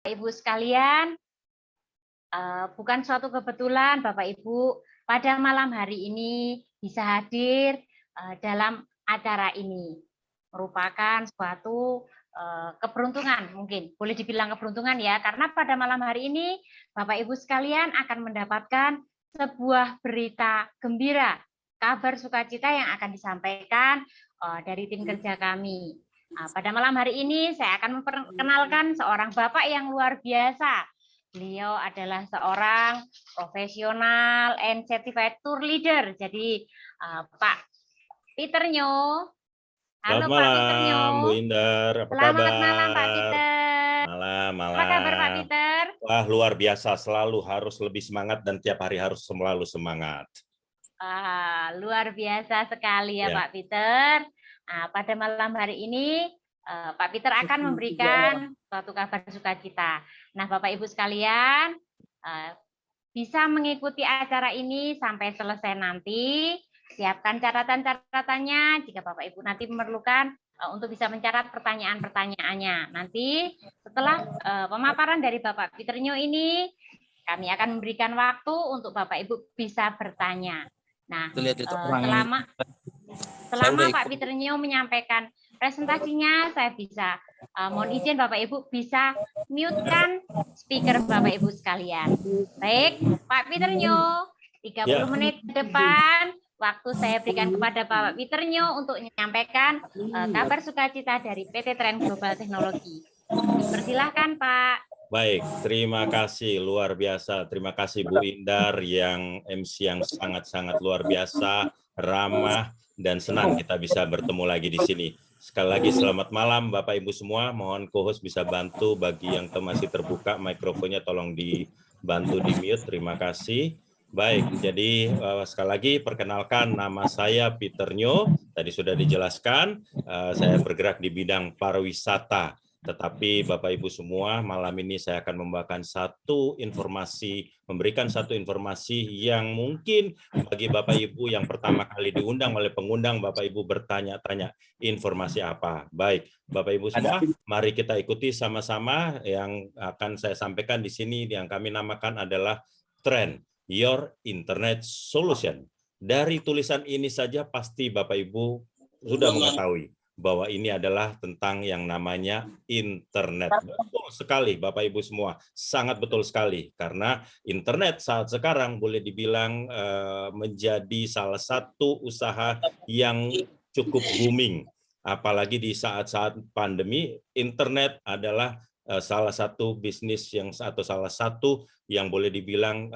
Ibu sekalian, bukan suatu kebetulan Bapak Ibu pada malam hari ini bisa hadir dalam acara ini. Merupakan suatu keberuntungan, mungkin boleh dibilang keberuntungan ya, karena pada malam hari ini Bapak Ibu sekalian akan mendapatkan sebuah berita gembira, kabar sukacita yang akan disampaikan dari tim kerja kami. Pada malam hari ini saya akan memperkenalkan seorang bapak yang luar biasa. Beliau adalah seorang profesional and certified tour leader. Jadi Pak Peter Nyo. Halo Selamat Pak Peter Nyo. malam, Bu Indar. Apa Selamat malam Pak kabar? Peter. Malam, Apa kabar Pak malam. Peter? Wah, luar biasa. Selalu harus lebih semangat dan tiap hari harus selalu semangat. Luar biasa sekali ya Ya. Pak Peter. Pada malam hari ini Pak Peter akan memberikan suatu kabar sukacita. Nah, Bapak Ibu sekalian, bisa mengikuti acara ini sampai selesai nanti. Siapkan catatan-catatannya jika Bapak Ibu nanti memerlukan untuk bisa mencatat pertanyaan-pertanyaannya. Nanti setelah pemaparan dari Bapak Peter Nyo ini, kami akan memberikan waktu untuk Bapak Ibu bisa bertanya. Nah, selama Pak Peter Nyo menyampaikan presentasinya, saya bisa mohon izin Bapak Ibu bisa mute-kan speaker Bapak Ibu sekalian. Baik, Pak Peter Nyo, 30 menit ke depan waktu saya berikan kepada Bapak Peter Nyo untuk menyampaikan kabar sukacita dari PT Trend Global Teknologi. Persilahkan Pak. Baik, terima kasih luar biasa. Terima kasih Bu Indar yang MC yang sangat-sangat luar biasa, ramah, dan senang kita bisa bertemu lagi di sini. Sekali lagi selamat malam Bapak Ibu semua. Mohon co-host bisa bantu bagi yang masih terbuka mikrofonnya tolong dibantu di mute. Terima kasih. Baik, jadi sekali lagi perkenalkan nama saya Peter Nyo. Tadi sudah dijelaskan, saya bergerak di bidang pariwisata. Tetapi Bapak Ibu semua, malam ini saya akan memberikan satu informasi yang mungkin bagi Bapak Ibu yang pertama kali diundang oleh pengundang, Bapak Ibu bertanya-tanya informasi apa. Baik, Bapak Ibu semua, mari kita ikuti sama-sama yang akan saya sampaikan di sini yang kami namakan adalah Trend Your Internet Solution. Dari tulisan ini saja pasti Bapak Ibu sudah mengetahui bahwa ini adalah tentang yang namanya internet. Betul sekali Bapak Ibu semua, sangat betul sekali. Karena internet saat sekarang boleh dibilang menjadi salah satu usaha yang cukup booming. Apalagi di saat-saat pandemi, internet adalah salah satu bisnis atau salah satu yang boleh dibilang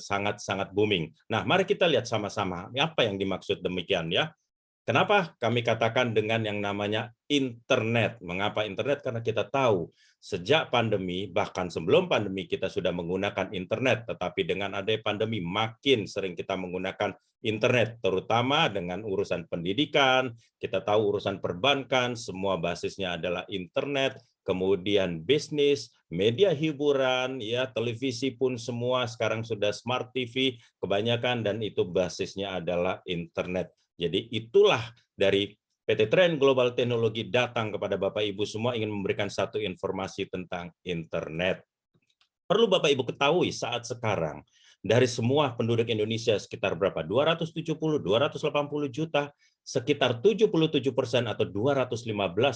sangat-sangat booming. Nah, mari kita lihat sama-sama apa yang dimaksud demikian ya. Kenapa kami katakan dengan yang namanya internet? Mengapa internet? Karena kita tahu sejak pandemi, bahkan sebelum pandemi kita sudah menggunakan internet, tetapi dengan adanya pandemi makin sering kita menggunakan internet, terutama dengan urusan pendidikan, kita tahu urusan perbankan, semua basisnya adalah internet, kemudian bisnis, media hiburan, ya televisi pun semua sekarang sudah smart TV kebanyakan dan itu basisnya adalah internet. Jadi itulah dari PT Trend Global Teknologi datang kepada Bapak Ibu semua ingin memberikan satu informasi tentang internet. Perlu Bapak Ibu ketahui saat sekarang dari semua penduduk Indonesia sekitar berapa? 270, 280 juta, sekitar 77% atau 215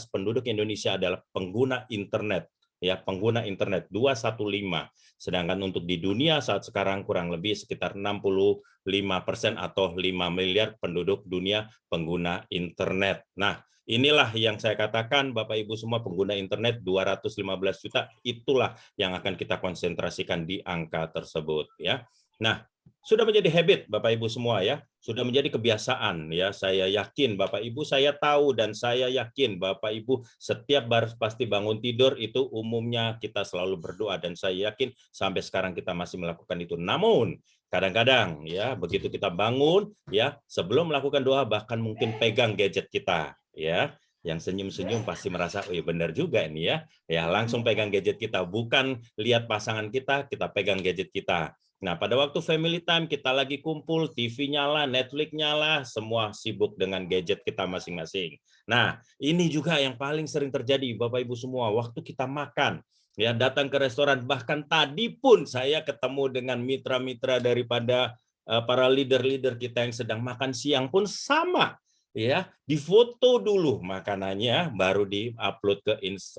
penduduk Indonesia adalah pengguna internet. Ya, pengguna internet 215. Sedangkan untuk di dunia saat sekarang kurang lebih sekitar 65% atau 5 miliar penduduk dunia pengguna internet. Nah, inilah yang saya katakan Bapak Ibu semua pengguna internet 215 juta, itulah yang akan kita konsentrasikan di angka tersebut ya. Nah, sudah menjadi habit Bapak Ibu semua ya, sudah menjadi kebiasaan ya. Saya yakin Bapak Ibu, saya tahu dan saya yakin Bapak Ibu setiap pasti bangun tidur itu umumnya kita selalu berdoa dan saya yakin sampai sekarang kita masih melakukan itu. Namun kadang-kadang ya begitu kita bangun ya sebelum melakukan doa bahkan mungkin pegang gadget kita ya. Yang senyum-senyum pasti merasa, oh iya benar juga ini ya. Ya langsung pegang gadget kita, bukan lihat pasangan kita pegang gadget kita. Nah, pada waktu family time kita lagi kumpul, TV nyala, Netflix nyala, semua sibuk dengan gadget kita masing-masing. Nah, ini juga yang paling sering terjadi Bapak Ibu semua, waktu kita makan. ya, datang ke restoran. Bahkan tadi pun saya ketemu dengan mitra-mitra daripada para leader-leader kita yang sedang makan siang pun sama, ya, difoto dulu makanannya baru di-upload ke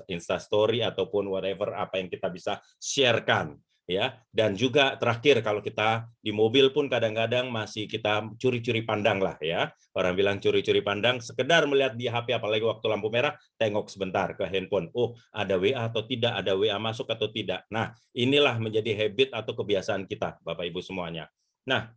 Instastory ataupun whatever apa yang kita bisa sharekan, ya. Dan juga terakhir kalau kita di mobil pun kadang-kadang masih kita curi-curi pandang lah, ya. Orang bilang curi-curi pandang, sekedar melihat di HP apalagi waktu lampu merah, tengok sebentar ke handphone. Oh, ada WA atau tidak, ada WA masuk atau tidak. Nah, inilah menjadi habit atau kebiasaan kita, Bapak Ibu semuanya. Nah,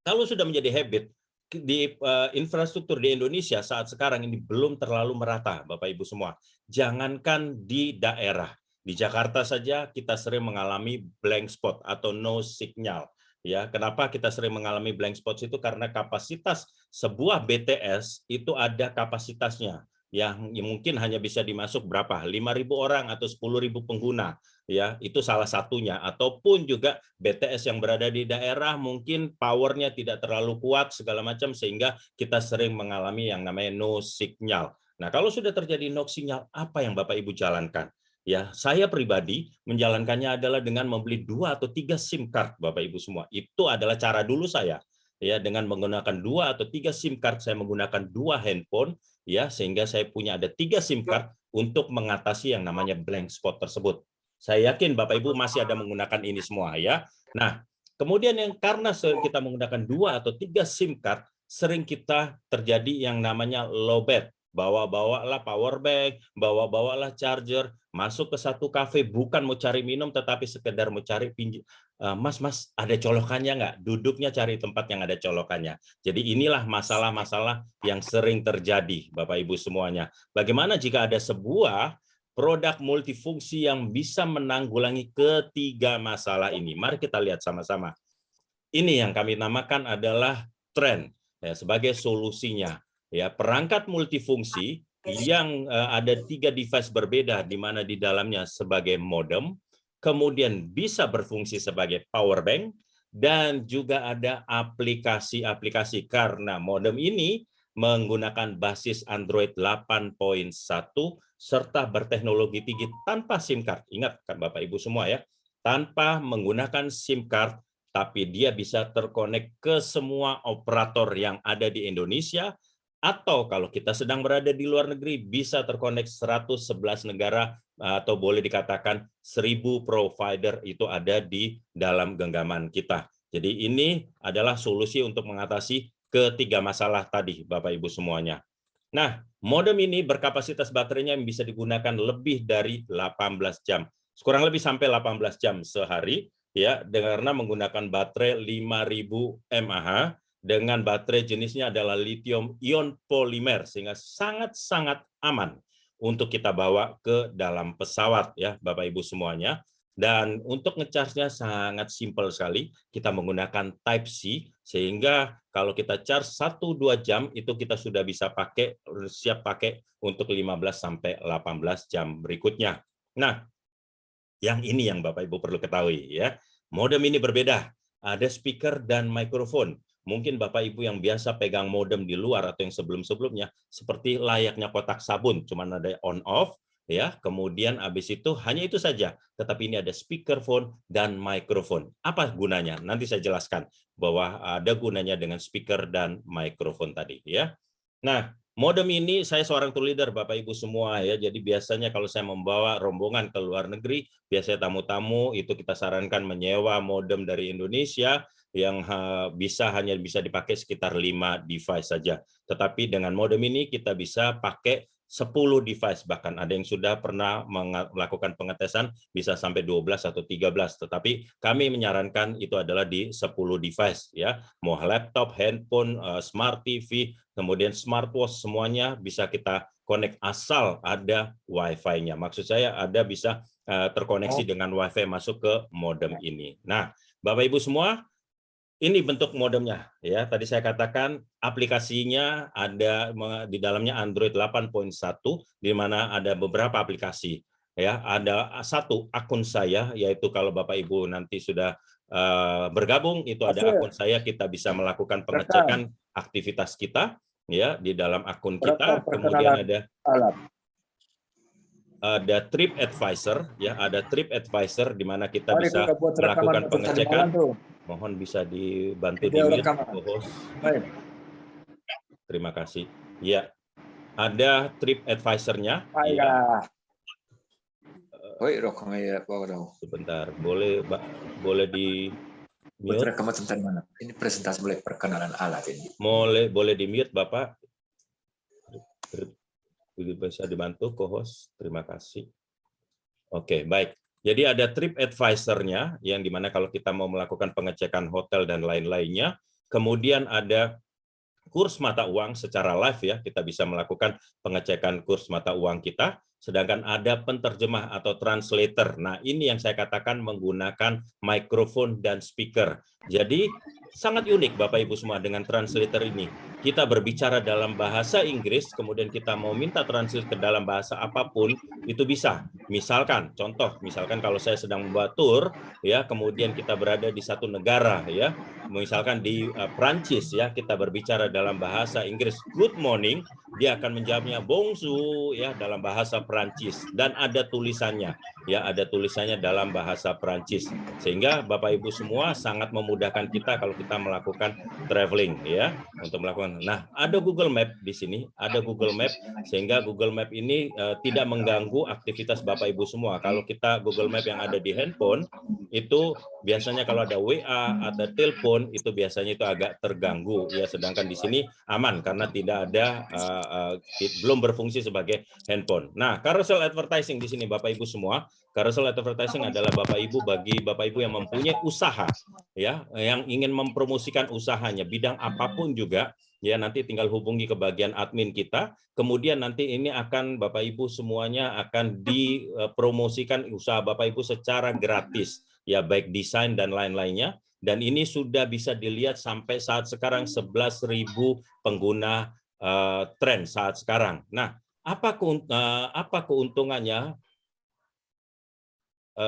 kalau sudah menjadi habit, di infrastruktur di Indonesia saat sekarang ini belum terlalu merata, Bapak Ibu semua. Jangankan di daerah, di Jakarta saja kita sering mengalami blank spot atau no signal. Ya, kenapa kita sering mengalami blank spot itu? Karena kapasitas sebuah BTS itu ada kapasitasnya, yang mungkin hanya bisa dimasuk berapa? 5.000 orang atau 10.000 pengguna. Ya, itu salah satunya. Ataupun juga BTS yang berada di daerah mungkin powernya tidak terlalu kuat segala macam sehingga kita sering mengalami yang namanya no signal. Nah, kalau sudah terjadi no signal, apa yang Bapak Ibu jalankan? Ya, saya pribadi menjalankannya adalah dengan membeli 2 atau 3 SIM card, Bapak Ibu semua. Itu adalah cara dulu saya. Ya, dengan menggunakan 2 atau 3 SIM card, saya menggunakan 2 handphone, ya, sehingga saya punya ada 3 SIM card untuk mengatasi yang namanya blank spot tersebut. Saya yakin Bapak Ibu masih ada menggunakan ini semua, ya. Nah, kemudian yang karena kita menggunakan 2 atau 3 SIM card, sering kita terjadi yang namanya lowbat. Bawa-bawalah power bank, bawa-bawalah charger, masuk ke satu kafe bukan mau cari minum tetapi sekedar mau cari Mas, ada colokannya nggak? Duduknya cari tempat yang ada colokannya. Jadi inilah masalah-masalah yang sering terjadi, Bapak Ibu semuanya. Bagaimana jika ada sebuah produk multifungsi yang bisa menanggulangi ketiga masalah ini? Mari kita lihat sama-sama. Ini yang kami namakan adalah tren, ya, sebagai solusinya. Ya, perangkat multifungsi yang ada 3 device berbeda di mana di dalamnya sebagai modem, kemudian bisa berfungsi sebagai power bank, dan juga ada aplikasi-aplikasi karena modem ini menggunakan basis Android 8.1 serta berteknologi tinggi tanpa SIM card. Ingat kan Bapak Ibu semua ya, tanpa menggunakan SIM card, tapi dia bisa terkonek ke semua operator yang ada di Indonesia, atau kalau kita sedang berada di luar negeri bisa terkonek 111 negara atau boleh dikatakan 1.000 provider itu ada di dalam genggaman kita. Jadi ini adalah solusi untuk mengatasi ketiga masalah tadi, Bapak Ibu semuanya. Nah, modem ini berkapasitas baterainya yang bisa digunakan lebih dari 18 jam. Kurang lebih sampai 18 jam sehari, ya, karena menggunakan baterai 5.000 mAh dengan baterai jenisnya adalah lithium ion polimer sehingga sangat-sangat aman untuk kita bawa ke dalam pesawat, ya Bapak Ibu semuanya. Dan untuk ngecharge-nya sangat simpel sekali, kita menggunakan Type-C sehingga kalau kita charge 1-2 jam itu kita sudah bisa pakai, siap pakai untuk 15 sampai 18 jam berikutnya. Nah, yang ini yang Bapak Ibu perlu ketahui ya. Modem ini berbeda, ada speaker dan mikrofon. Mungkin Bapak Ibu yang biasa pegang modem di luar atau yang sebelum-sebelumnya seperti layaknya kotak sabun, cuma ada on off ya. Kemudian habis itu hanya itu saja, tetapi ini ada speakerphone dan mikrofon. Apa gunanya? Nanti saya jelaskan bahwa ada gunanya dengan speaker dan mikrofon tadi ya. Nah, modem ini saya seorang tour leader Bapak Ibu semua ya. Jadi biasanya kalau saya membawa rombongan ke luar negeri, biasanya tamu-tamu itu kita sarankan menyewa modem dari Indonesia yang hanya bisa dipakai sekitar 5 device saja. Tetapi dengan modem ini kita bisa pakai 10 device, bahkan ada yang sudah pernah melakukan pengetesan bisa sampai 12 atau 13, tetapi kami menyarankan itu adalah di 10 device ya. Mau laptop, handphone, smart TV, kemudian smartwatch, semuanya bisa kita connect asal ada Wi-Fi-nya. Maksud saya ada bisa terkoneksi dengan Wi-Fi masuk ke modem ini. Nah, Bapak Ibu semua, ini bentuk modemnya ya. Tadi saya katakan aplikasinya ada di dalamnya Android 8.1 di mana ada beberapa aplikasi ya. Ada satu akun saya, yaitu kalau Bapak Ibu nanti sudah bergabung itu ada akun saya, kita bisa melakukan pengecekan aktivitas kita ya di dalam akun kita. Kemudian ada ada Trip Advisor, ya, ada Trip Advisor di mana kita Oh, bisa buat rekaman melakukan pengecekan. tuh. Mohon bisa dibantu di Video mute, rekaman. co-host. Baik. Terima kasih. Ya, ada Trip Advisor-nya. Ya. Sebentar, boleh di Buat mute? rekaman tentang mana? Ini presentasi mulai perkenalan alat ini. Boleh di mute, Bapak? Bisa dibantu, co-host? Terima kasih. Oke, baik. Jadi ada Trip Advisor-nya, yang dimana kalau kita mau melakukan pengecekan hotel dan lain-lainnya. Kemudian ada kurs mata uang secara live, ya, kita bisa melakukan pengecekan kurs mata uang kita. Sedangkan ada penterjemah atau translator. Nah, ini yang saya katakan menggunakan mikrofon dan speaker. Jadi sangat unik Bapak Ibu semua dengan translator ini. Kita berbicara dalam bahasa Inggris, kemudian kita mau minta translate ke dalam bahasa apapun, itu bisa. Misalkan, misalkan kalau saya sedang membuat tour, ya, kemudian kita berada di satu negara, ya, misalkan di Prancis, ya, kita berbicara dalam bahasa Inggris, good morning, dia akan menjawabnya bonjour, ya, dalam bahasa Prancis, dan ada tulisannya, ya, ada tulisannya dalam bahasa Prancis, sehingga Bapak Ibu semua sangat memudahkan kita kalau kita melakukan traveling, ya, untuk melakukan. Nah, ada Google Map di sini, ada Google Map, sehingga Google Map ini tidak mengganggu aktivitas Bapak Ibu semua. Kalau kita Google Map yang ada di handphone, itu biasanya kalau ada WA, ada telepon, itu biasanya itu agak terganggu, ya, sedangkan di sini aman karena tidak ada belum berfungsi sebagai handphone. Nah, carousel advertising di sini Bapak Ibu semua, carousel advertising adalah bagi Bapak Ibu yang mempunyai usaha, ya, yang ingin mempromosikan usahanya bidang apapun juga, ya, nanti tinggal hubungi ke bagian admin kita, kemudian nanti ini akan Bapak Ibu semuanya akan dipromosikan usaha Bapak Ibu secara gratis, ya, baik desain dan lain-lainnya. Dan ini sudah bisa dilihat sampai saat sekarang 11.000 pengguna tren saat sekarang. Nah, apa keuntungannya?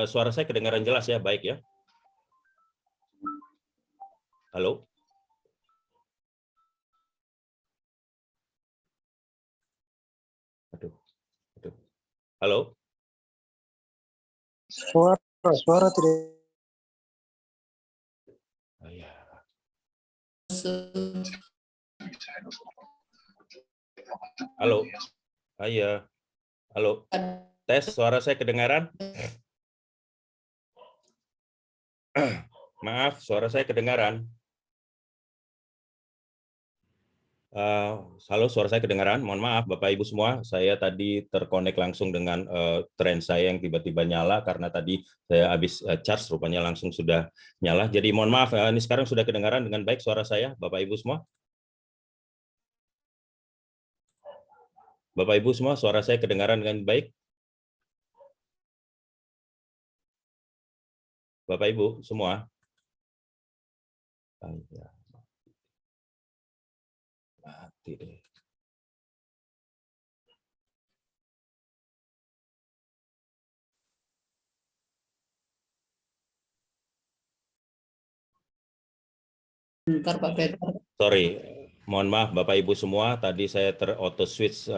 Suara saya kedengaran jelas, ya, baik, ya? Halo? Aduh. Halo? Suara tidak. Ya. Halo. Iya. Halo. Tes, suara saya kedengaran? Maaf, suara saya kedengaran. Halo, suara saya kedengaran. Mohon maaf, Bapak Ibu semua. Saya tadi terkonek langsung dengan tren saya yang tiba-tiba nyala karena tadi saya habis charge, rupanya langsung sudah nyala. Jadi mohon maaf, ini sekarang sudah kedengaran dengan baik suara saya, Bapak Ibu semua. Bapak Ibu semua, suara saya kedengaran dengan baik? Bapak Ibu semua? Mati deh. Bentar Pak Peter. Sorry, mohon maaf Bapak Ibu semua, tadi saya auto switch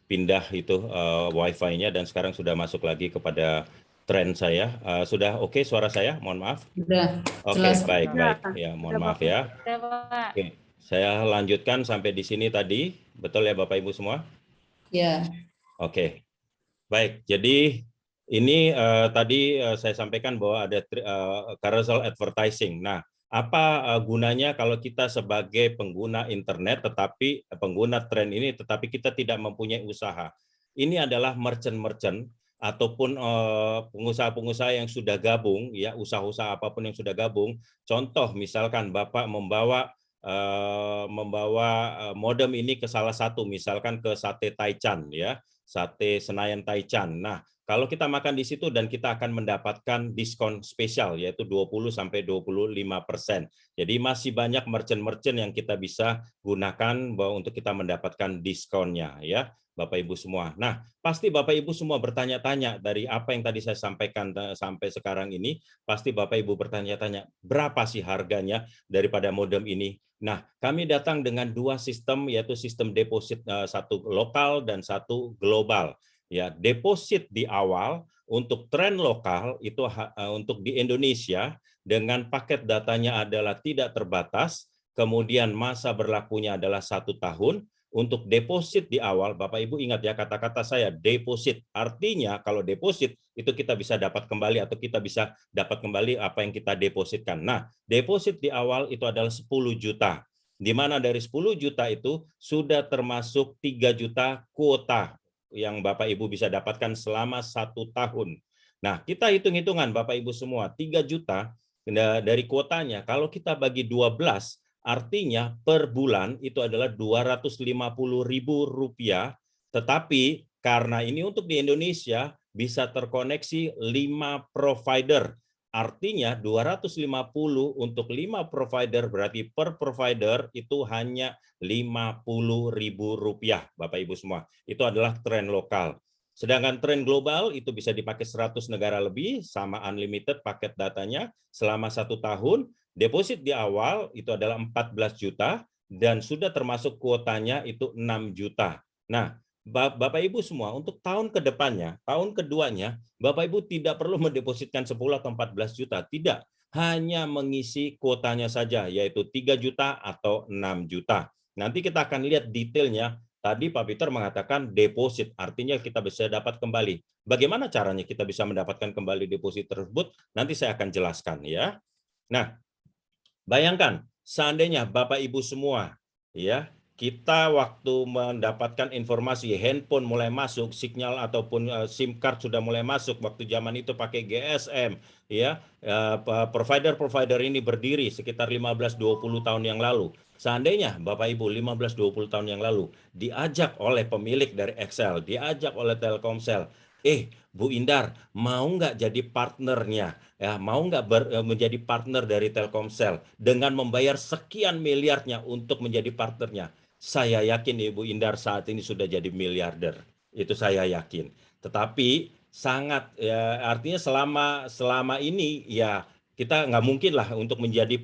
pindah itu Wi-Fi-nya dan sekarang sudah masuk lagi kepada tren saya. Sudah oke suara saya? Mohon maaf. Sudah. Oke, baik. Ya, mohon maaf ya. Oke, saya lanjutkan sampai di sini tadi. Betul ya Bapak Ibu semua? Ya. Oke. Baik, jadi ini tadi saya sampaikan bahwa ada carousel advertising. Nah, apa gunanya kalau kita sebagai pengguna internet tetapi pengguna tren ini tetapi kita tidak mempunyai usaha? Ini adalah merchant-merchant ataupun pengusaha-pengusaha yang sudah gabung, ya, usaha-usaha apapun yang sudah gabung. Contoh misalkan Bapak membawa modem ini ke salah satu, misalkan ke Sate Taichan, ya, Sate Senayan Taichan. Nah, kalau kita makan di situ dan kita akan mendapatkan diskon spesial yaitu 20-25%. Jadi masih banyak merchant-merchant yang kita bisa gunakan bahwa untuk kita mendapatkan diskonnya, ya Bapak Ibu semua. Nah, pasti Bapak Ibu semua bertanya-tanya dari apa yang tadi saya sampaikan sampai sekarang ini, pasti Bapak Ibu bertanya-tanya berapa sih harganya daripada modem ini. Nah, kami datang dengan dua sistem, yaitu sistem deposit, satu lokal dan satu global. ya, deposit di awal untuk tren lokal itu untuk di Indonesia dengan paket datanya adalah tidak terbatas, kemudian masa berlakunya adalah 1 tahun. Untuk deposit di awal, Bapak Ibu ingat ya kata-kata saya, deposit. Artinya kalau deposit itu kita bisa dapat kembali atau kita bisa dapat kembali apa yang kita depositkan. Nah, deposit di awal itu adalah 10 juta. Di mana dari 10 juta itu sudah termasuk 3 juta kuota yang Bapak Ibu bisa dapatkan selama 1 tahun. Nah, kita hitung-hitungan Bapak Ibu semua, 3 juta dari kuotanya, kalau kita bagi 12, artinya per bulan itu adalah Rp250.000, tetapi karena ini untuk di Indonesia bisa terkoneksi 5 provider. Artinya 250 untuk 5 provider berarti per provider itu hanya Rp50.000, Bapak Ibu semua. Itu adalah tren lokal. Sedangkan tren global itu bisa dipakai 100 negara lebih, sama unlimited paket datanya selama 1 tahun. Deposit di awal itu adalah 14 juta dan sudah termasuk kuotanya itu 6 juta. Nah, Bapak Ibu semua, untuk tahun kedepannya, tahun keduanya, Bapak Ibu tidak perlu mendepositkan 10 atau 14 juta, tidak. Hanya mengisi kuotanya saja, yaitu 3 juta atau 6 juta. Nanti kita akan lihat detailnya. Tadi Pak Peter mengatakan deposit, artinya kita bisa dapat kembali. Bagaimana caranya kita bisa mendapatkan kembali deposit tersebut? Nanti saya akan jelaskan ya. Nah, bayangkan seandainya Bapak Ibu semua ya, kita waktu mendapatkan informasi handphone mulai masuk, sinyal ataupun SIM card sudah mulai masuk, waktu zaman itu pakai GSM ya, provider-provider ini berdiri sekitar 15-20 tahun yang lalu. Seandainya Bapak Ibu 15-20 tahun yang lalu diajak oleh pemilik dari Excel, diajak oleh Telkomsel, Bu Indar mau nggak jadi partnernya, ya mau nggak menjadi partner dari Telkomsel dengan membayar sekian miliarnya untuk menjadi partnernya. Saya yakin Ibu Indar saat ini sudah jadi miliarder, itu saya yakin. Tetapi sangat ya, artinya selama ini ya kita nggak mungkin lah untuk menjadi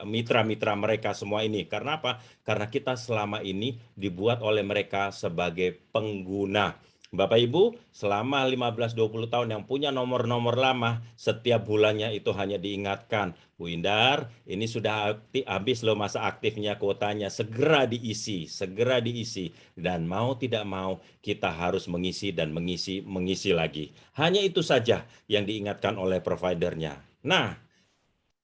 mitra-mitra mereka semua ini. Karena apa? Karena kita selama ini dibuat oleh mereka sebagai pengguna. Bapak Ibu, selama 15-20 tahun yang punya nomor-nomor lama, setiap bulannya itu hanya diingatkan, Bu Indar, ini sudah habis loh masa aktifnya kuotanya, segera diisi. Dan mau tidak mau, kita harus mengisi dan mengisi lagi. Hanya itu saja yang diingatkan oleh providernya. Nah,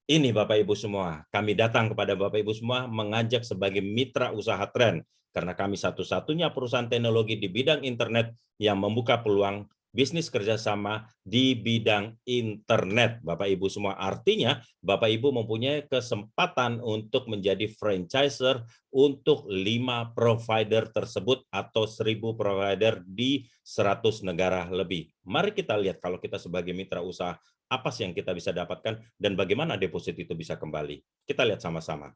ini Bapak Ibu semua, kami datang kepada Bapak Ibu semua mengajak sebagai mitra usaha Tren, karena kami satu-satunya perusahaan teknologi di bidang internet yang membuka peluang bisnis kerjasama di bidang internet, Bapak Ibu semua. Artinya, Bapak Ibu mempunyai kesempatan untuk menjadi franchiser untuk 5 provider tersebut atau 1.000 provider di 100 negara lebih. Mari kita lihat kalau kita sebagai mitra usaha, apa sih yang kita bisa dapatkan dan bagaimana deposit itu bisa kembali. Kita lihat sama-sama.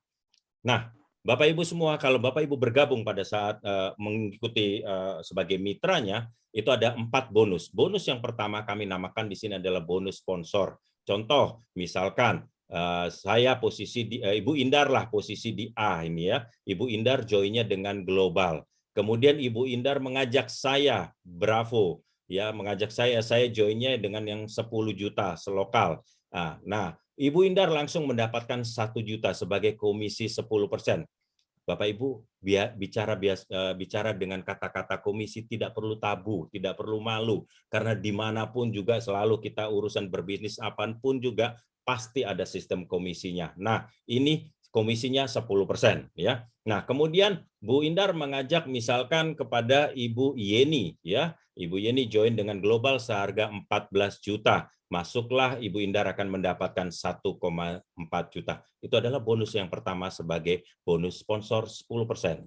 Nah, Bapak Ibu semua, kalau Bapak Ibu bergabung pada saat mengikuti sebagai mitranya, itu ada 4 bonus. Bonus yang pertama kami namakan di sini adalah bonus sponsor. Contoh, misalkan saya posisi di Ibu Indar lah posisi di A ini ya. Ibu Indar joinnya dengan global. Kemudian Ibu Indar mengajak saya, Bravo, ya mengajak saya joinnya dengan yang 10 juta selokal. Nah, Ibu Indar langsung mendapatkan 1 juta sebagai komisi 10%. Bapak Ibu bicara dengan kata-kata komisi tidak perlu tabu, tidak perlu malu, karena dimanapun juga selalu kita urusan berbisnis apapun juga pasti ada sistem komisinya. Nah, ini komisinya 10% ya. Nah, kemudian Bu Indar mengajak misalkan kepada Ibu Yeni ya. Ibu Yeni join dengan global seharga 14 juta. Masuklah Ibu Indar akan mendapatkan 1,4 juta. Itu adalah bonus yang pertama sebagai bonus sponsor 10%.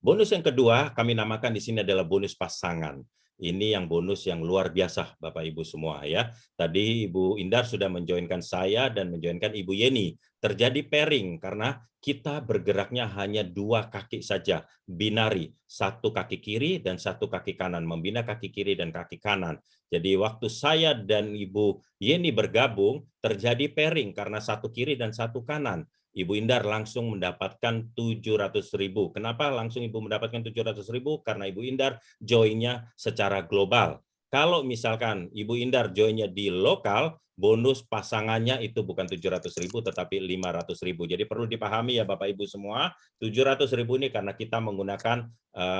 Bonus yang kedua kami namakan di sini adalah bonus pasangan. Ini yang bonus yang luar biasa Bapak Ibu semua ya. Tadi Ibu Indar sudah menjoinkan saya dan menjoinkan Ibu Yeni. Terjadi pairing karena kita bergeraknya hanya 2 kaki saja, binari, 1 kaki kiri dan 1 kaki kanan, membina kaki kiri dan kaki kanan. Jadi waktu saya dan Ibu Yeni bergabung terjadi pairing karena 1 kiri dan 1 kanan. Ibu Indar langsung mendapatkan 700.000. Kenapa langsung Ibu mendapatkan 700.000? Karena Ibu Indar joinnya secara global. Kalau misalkan Ibu Indar joinnya di lokal, bonus pasangannya itu bukan 700.000 tetapi 500.000. Jadi perlu dipahami ya Bapak Ibu semua, 700.000 ini karena kita menggunakan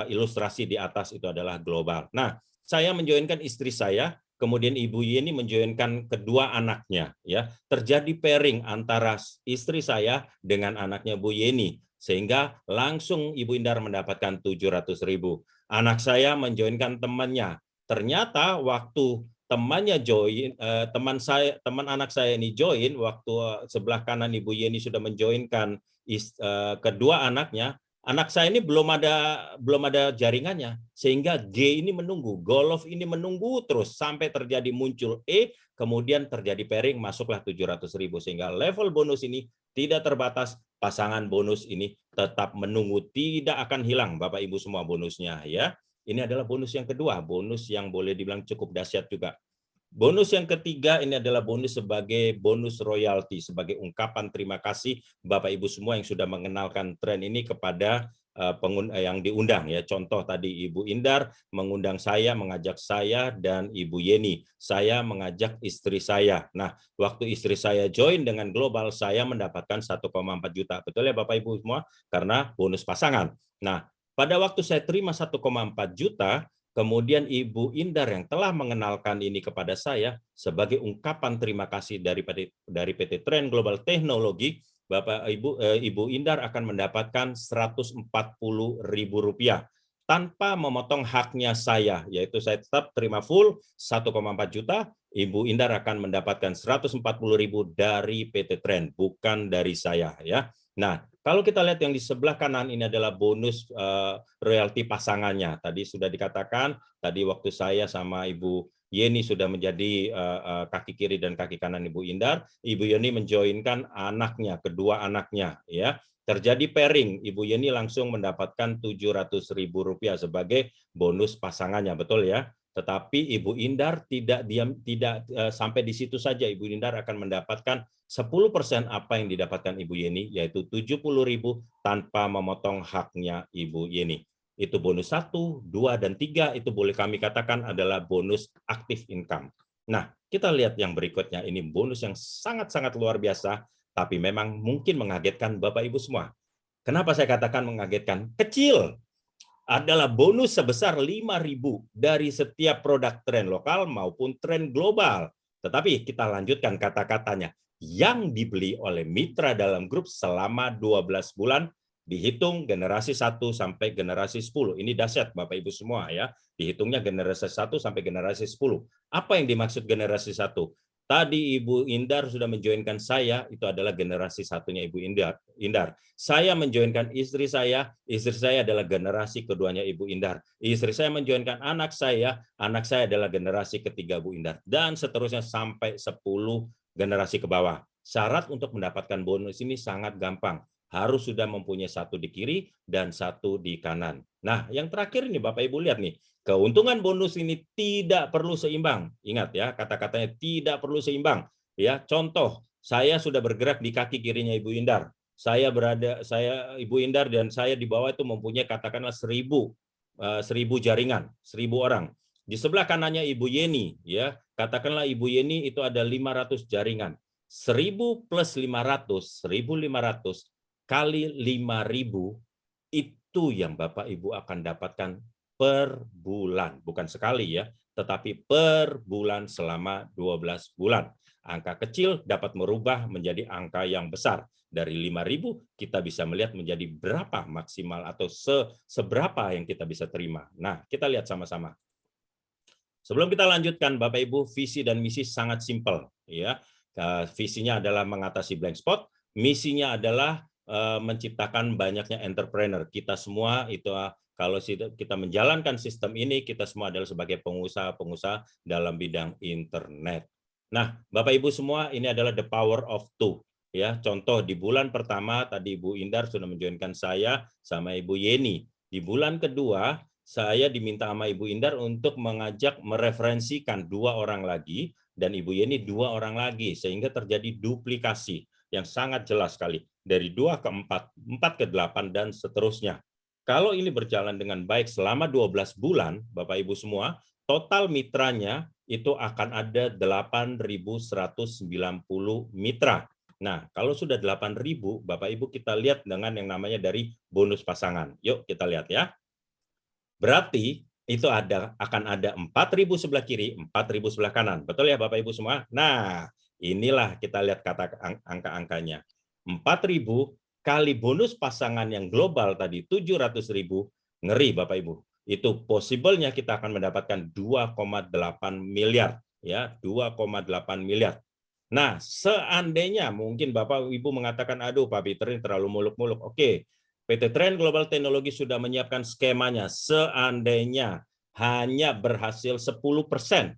ilustrasi di atas itu adalah global. Nah, saya menjoinkan istri saya, kemudian Ibu Yeni menjoinkan kedua anaknya, ya. Terjadi pairing antara istri saya dengan anaknya Bu Yeni, sehingga langsung Ibu Indar mendapatkan 700.000. Anak saya menjoinkan temannya. Ternyata waktu temannya join, teman anak saya ini join, waktu sebelah kanan Ibu Yeni sudah menjoinkan kedua anaknya, anak saya ini belum ada jaringannya, sehingga G ini menunggu, Golf ini menunggu terus sampai terjadi muncul E, kemudian terjadi pairing, masuklah 700.000, sehingga level bonus ini tidak terbatas, pasangan bonus ini tetap menunggu, tidak akan hilang Bapak Ibu semua bonusnya ya. Ini adalah bonus yang kedua, bonus yang boleh dibilang cukup dahsyat juga. Bonus yang ketiga ini adalah bonus sebagai bonus royalti, sebagai ungkapan terima kasih Bapak Ibu semua yang sudah mengenalkan tren ini kepada yang diundang ya. Contoh tadi Ibu Indar mengundang saya, mengajak saya dan Ibu Yeni. Saya mengajak istri saya. Nah, waktu istri saya join dengan global, saya mendapatkan 1,4 juta. Betul ya Bapak Ibu semua? Karena bonus pasangan. Nah, pada waktu saya terima 1,4 juta, kemudian Ibu Indar yang telah mengenalkan ini kepada saya sebagai ungkapan terima kasih dari PT Trend Global Teknologi, Bapak Ibu Indar akan mendapatkan Rp140.000 tanpa memotong haknya saya, yaitu saya tetap terima full 1,4 juta, Ibu Indar akan mendapatkan 140.000 dari PT Trend, bukan dari saya ya. Nah, kalau kita lihat yang di sebelah kanan ini adalah bonus royalti pasangannya. Tadi sudah dikatakan, tadi waktu saya sama Ibu Yeni sudah menjadi kaki kiri dan kaki kanan Ibu Indar, Ibu Yeni menjoinkan anaknya, kedua anaknya ya. Terjadi pairing, Ibu Yeni langsung mendapatkan Rp700.000 sebagai bonus pasangannya, betul ya? Tetapi Ibu Indar tidak sampai di situ saja. Ibu Indar akan mendapatkan 10% apa yang didapatkan Ibu Yeni, yaitu 70.000 tanpa memotong haknya Ibu Yeni. Itu bonus 1, 2, dan 3 itu boleh kami katakan adalah bonus active income. Nah, kita lihat yang berikutnya, ini bonus yang sangat-sangat luar biasa, tapi memang mungkin mengagetkan Bapak Ibu semua. Kenapa saya katakan mengagetkan? Kecil. Adalah bonus sebesar 5.000 dari setiap produk tren lokal maupun tren global. Tetapi kita lanjutkan kata-katanya, yang dibeli oleh mitra dalam grup selama 12 bulan, dihitung generasi 1 sampai generasi 10. Ini dahsyat Bapak Ibu semua ya. Dihitungnya generasi 1 sampai generasi 10. Apa yang dimaksud generasi 1? Tadi Ibu Indar sudah menjoinkan saya, itu adalah generasi satunya Ibu Indar. Saya menjoinkan istri saya adalah generasi keduanya Ibu Indar. Istri saya menjoinkan anak saya adalah generasi ketiga Bu Indar. Dan seterusnya sampai 10 generasi ke bawah. Syarat untuk mendapatkan bonus ini sangat gampang. Harus sudah mempunyai satu di kiri dan satu di kanan. Nah, yang terakhir ini Bapak Ibu lihat nih. Keuntungan bonus ini tidak perlu seimbang. Ingat ya, kata-katanya tidak perlu seimbang. Ya, contoh, saya sudah bergerak di kaki kirinya Ibu Indar. Ibu Indar dan saya di bawah itu mempunyai katakanlah 1.000 jaringan, 1.000 orang. Di sebelah kanannya Ibu Yeni, ya, katakanlah Ibu Yeni itu ada 500 jaringan. 1.000 plus 500, 1.500 kali 5.000 itu yang Bapak Ibu akan dapatkan per bulan, bukan sekali ya, tetapi per bulan selama 12 bulan. Angka kecil dapat merubah menjadi angka yang besar. Dari 5.000 kita bisa melihat menjadi berapa maksimal atau seberapa yang kita bisa terima. Nah, kita lihat sama-sama. Sebelum kita lanjutkan, Bapak Ibu, visi dan misi sangat simpel ya. Visinya adalah mengatasi blank spot, misinya adalah menciptakan banyaknya entrepreneur. Kita semua itu kalau kita menjalankan sistem ini, kita semua adalah sebagai pengusaha-pengusaha dalam bidang internet. Nah, Bapak Ibu semua, ini adalah the power of two. Ya, contoh di bulan pertama tadi Ibu Indar sudah menjoinkan saya sama Ibu Yeni. Di bulan kedua, saya diminta sama Ibu Indar untuk mengajak mereferensikan 2 orang lagi dan Ibu Yeni 2 orang lagi, sehingga terjadi duplikasi yang sangat jelas sekali. dari 2 ke 4, 4 ke 8, dan seterusnya. Kalau ini berjalan dengan baik selama 12 bulan, Bapak Ibu semua, total mitranya itu akan ada 8.190 mitra. Nah, kalau sudah 8.000, Bapak Ibu kita lihat dengan yang namanya dari bonus pasangan. Yuk kita lihat ya. Berarti itu akan ada 4.000 sebelah kiri, 4.000 sebelah kanan. Betul ya Bapak Ibu semua? Nah, inilah kita lihat kata angka-angkanya. 4.000 kali bonus pasangan yang global tadi 700.000, ngeri Bapak Ibu. Itu possible-nya kita akan mendapatkan 2,8 miliar ya, 2,8 miliar. Nah, seandainya mungkin Bapak Ibu mengatakan, aduh Pak Peter ini terlalu muluk-muluk. Oke, PT Trend Global Teknologi sudah menyiapkan skemanya. Seandainya hanya berhasil 10%,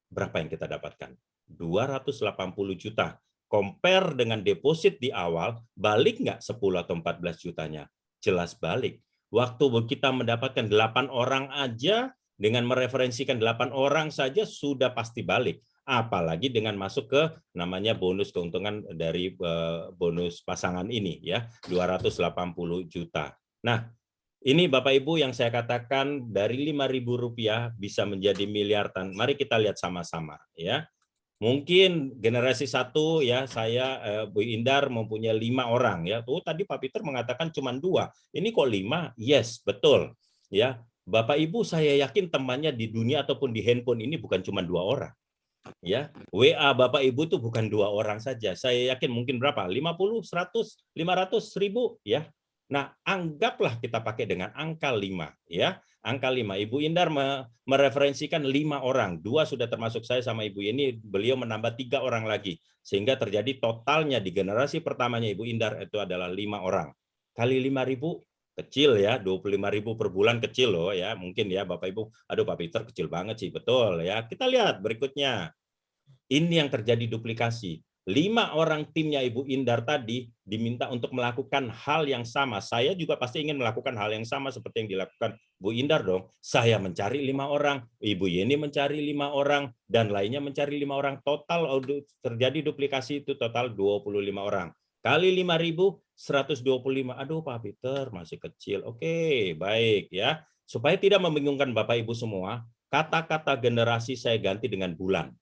berapa yang kita dapatkan? 280 juta. Compare dengan deposit di awal, balik nggak 10 atau 14 jutanya? Jelas balik. Waktu kita mendapatkan 8 orang aja, dengan mereferensikan 8 orang saja sudah pasti balik. Apalagi dengan masuk ke namanya bonus keuntungan dari bonus pasangan ini ya, 280 juta. Nah, ini Bapak Ibu yang saya katakan dari Rp5.000 bisa menjadi miliaran. Mari kita lihat sama-sama ya. Mungkin generasi 1 ya, saya Bu Indar mempunyai 5 orang ya. Oh, tadi Pak Peter mengatakan cuma 2. Ini kok 5? Yes, betul. Ya. Bapak Ibu saya yakin temannya di dunia ataupun di handphone ini bukan cuma 2 orang. Ya, WA Bapak Ibu itu bukan 2 orang saja. Saya yakin mungkin berapa? 50, 100, 500, 1000 ya. Nah, anggaplah kita pakai dengan angka 5 ya. Angka 5. Ibu Indar mereferensikan 5 orang. 2 sudah termasuk saya sama Ibu ini, beliau menambah 3 orang lagi. Sehingga terjadi totalnya di generasi pertamanya Ibu Indar itu adalah 5 orang. Kali 5.000 kecil ya, 25.000 per bulan kecil loh ya. Mungkin ya Bapak Ibu, aduh Pak Peter kecil banget sih, betul ya. Kita lihat berikutnya. Ini yang terjadi duplikasi. 5 orang timnya Ibu Indar tadi diminta untuk melakukan hal yang sama. Saya juga pasti ingin melakukan hal yang sama seperti yang dilakukan Bu Indar dong. Saya mencari 5 orang, Ibu Yeni mencari 5 orang, dan lainnya mencari 5 orang. Total terjadi duplikasi itu total 25 orang. Kali 5.000, 125. Aduh Pak Peter masih kecil. Oke, baik ya. Supaya tidak membingungkan Bapak Ibu semua, kata-kata generasi saya ganti dengan bulan.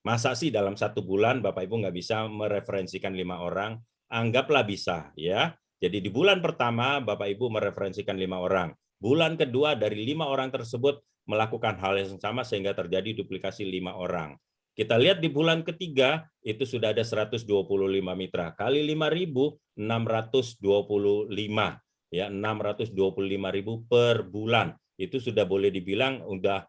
Masa sih dalam 1 bulan Bapak Ibu nggak bisa mereferensikan 5 orang? Anggaplah bisa ya. Jadi di bulan pertama Bapak Ibu mereferensikan 5 orang. Bulan kedua dari 5 orang tersebut melakukan hal yang sama sehingga terjadi duplikasi 5 orang. Kita lihat di bulan ketiga itu sudah ada 125 mitra. Kali 5.000, 625 ya, 625.000 per bulan. Itu sudah boleh dibilang udah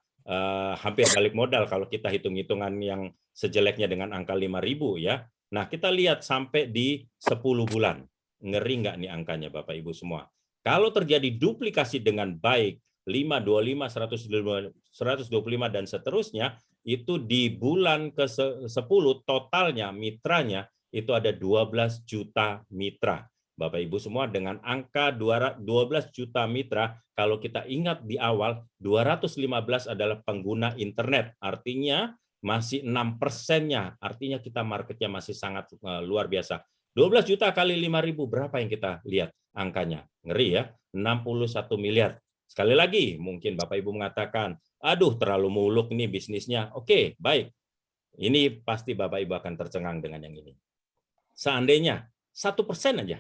hampir balik modal kalau kita hitung-hitungan yang sejeleknya dengan angka 5.000 ya. Nah, kita lihat sampai di 10 bulan. Ngeri nggak nih angkanya Bapak Ibu semua? Kalau terjadi duplikasi dengan baik, 5, 25, 125, dan seterusnya, itu di bulan ke-10 totalnya mitranya itu ada 12 juta mitra. Bapak Ibu semua dengan angka 12 juta mitra, kalau kita ingat di awal 215 adalah pengguna internet. Artinya masih 6%-nya. Artinya kita marketnya masih sangat luar biasa. 12 juta kali 5.000 berapa yang kita lihat angkanya? Ngeri ya, 61 miliar. Sekali lagi mungkin Bapak Ibu mengatakan, aduh terlalu muluk nih bisnisnya. Oke, baik. Ini pasti Bapak Ibu akan tercengang dengan yang ini. Seandainya 1% aja,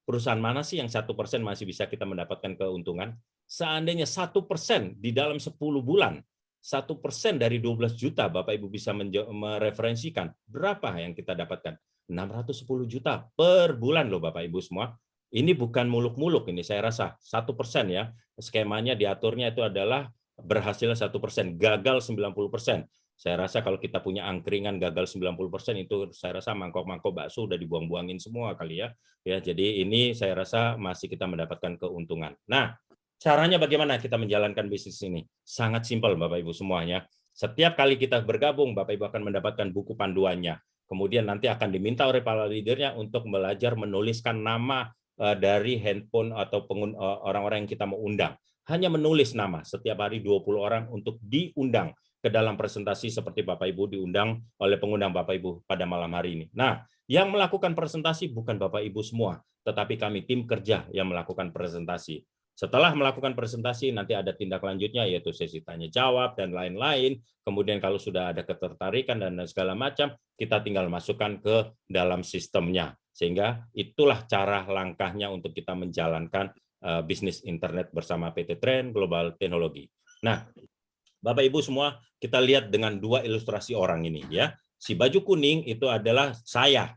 perusahaan mana sih yang 1% masih bisa kita mendapatkan keuntungan? Seandainya 1% di dalam 10 bulan, 1% dari 12 juta Bapak Ibu bisa mereferensikan, berapa yang kita dapatkan? 610 juta per bulan loh Bapak Ibu semua. Ini bukan muluk-muluk ini saya rasa, 1% ya. Skemanya diaturnya itu adalah berhasil 1%, gagal 90%. Saya rasa kalau kita punya angkringan gagal 90% itu saya rasa mangkok-mangkok bakso udah dibuang-buangin semua kali ya. Ya, jadi ini saya rasa masih kita mendapatkan keuntungan. Nah, caranya bagaimana kita menjalankan bisnis ini? Sangat simpel Bapak Ibu semuanya. Setiap kali kita bergabung, Bapak Ibu akan mendapatkan buku panduannya. Kemudian nanti akan diminta oleh para leadernya untuk belajar menuliskan nama dari handphone atau orang-orang yang kita mau undang. Hanya menulis nama setiap hari 20 orang untuk diundang. ke dalam presentasi seperti Bapak Ibu diundang oleh pengundang Bapak Ibu pada malam hari ini. Nah, yang melakukan presentasi bukan Bapak Ibu semua, tetapi kami tim kerja yang melakukan presentasi. Setelah melakukan presentasi, nanti ada tindak lanjutnya, yaitu sesi tanya jawab dan lain-lain. Kemudian kalau sudah ada ketertarikan dan segala macam, kita tinggal masukkan ke dalam sistemnya. Sehingga itulah cara langkahnya untuk kita menjalankan bisnis internet bersama PT Trend Global Teknologi. Nah, Bapak Ibu semua, kita lihat dengan dua ilustrasi orang ini ya. Si baju kuning itu adalah saya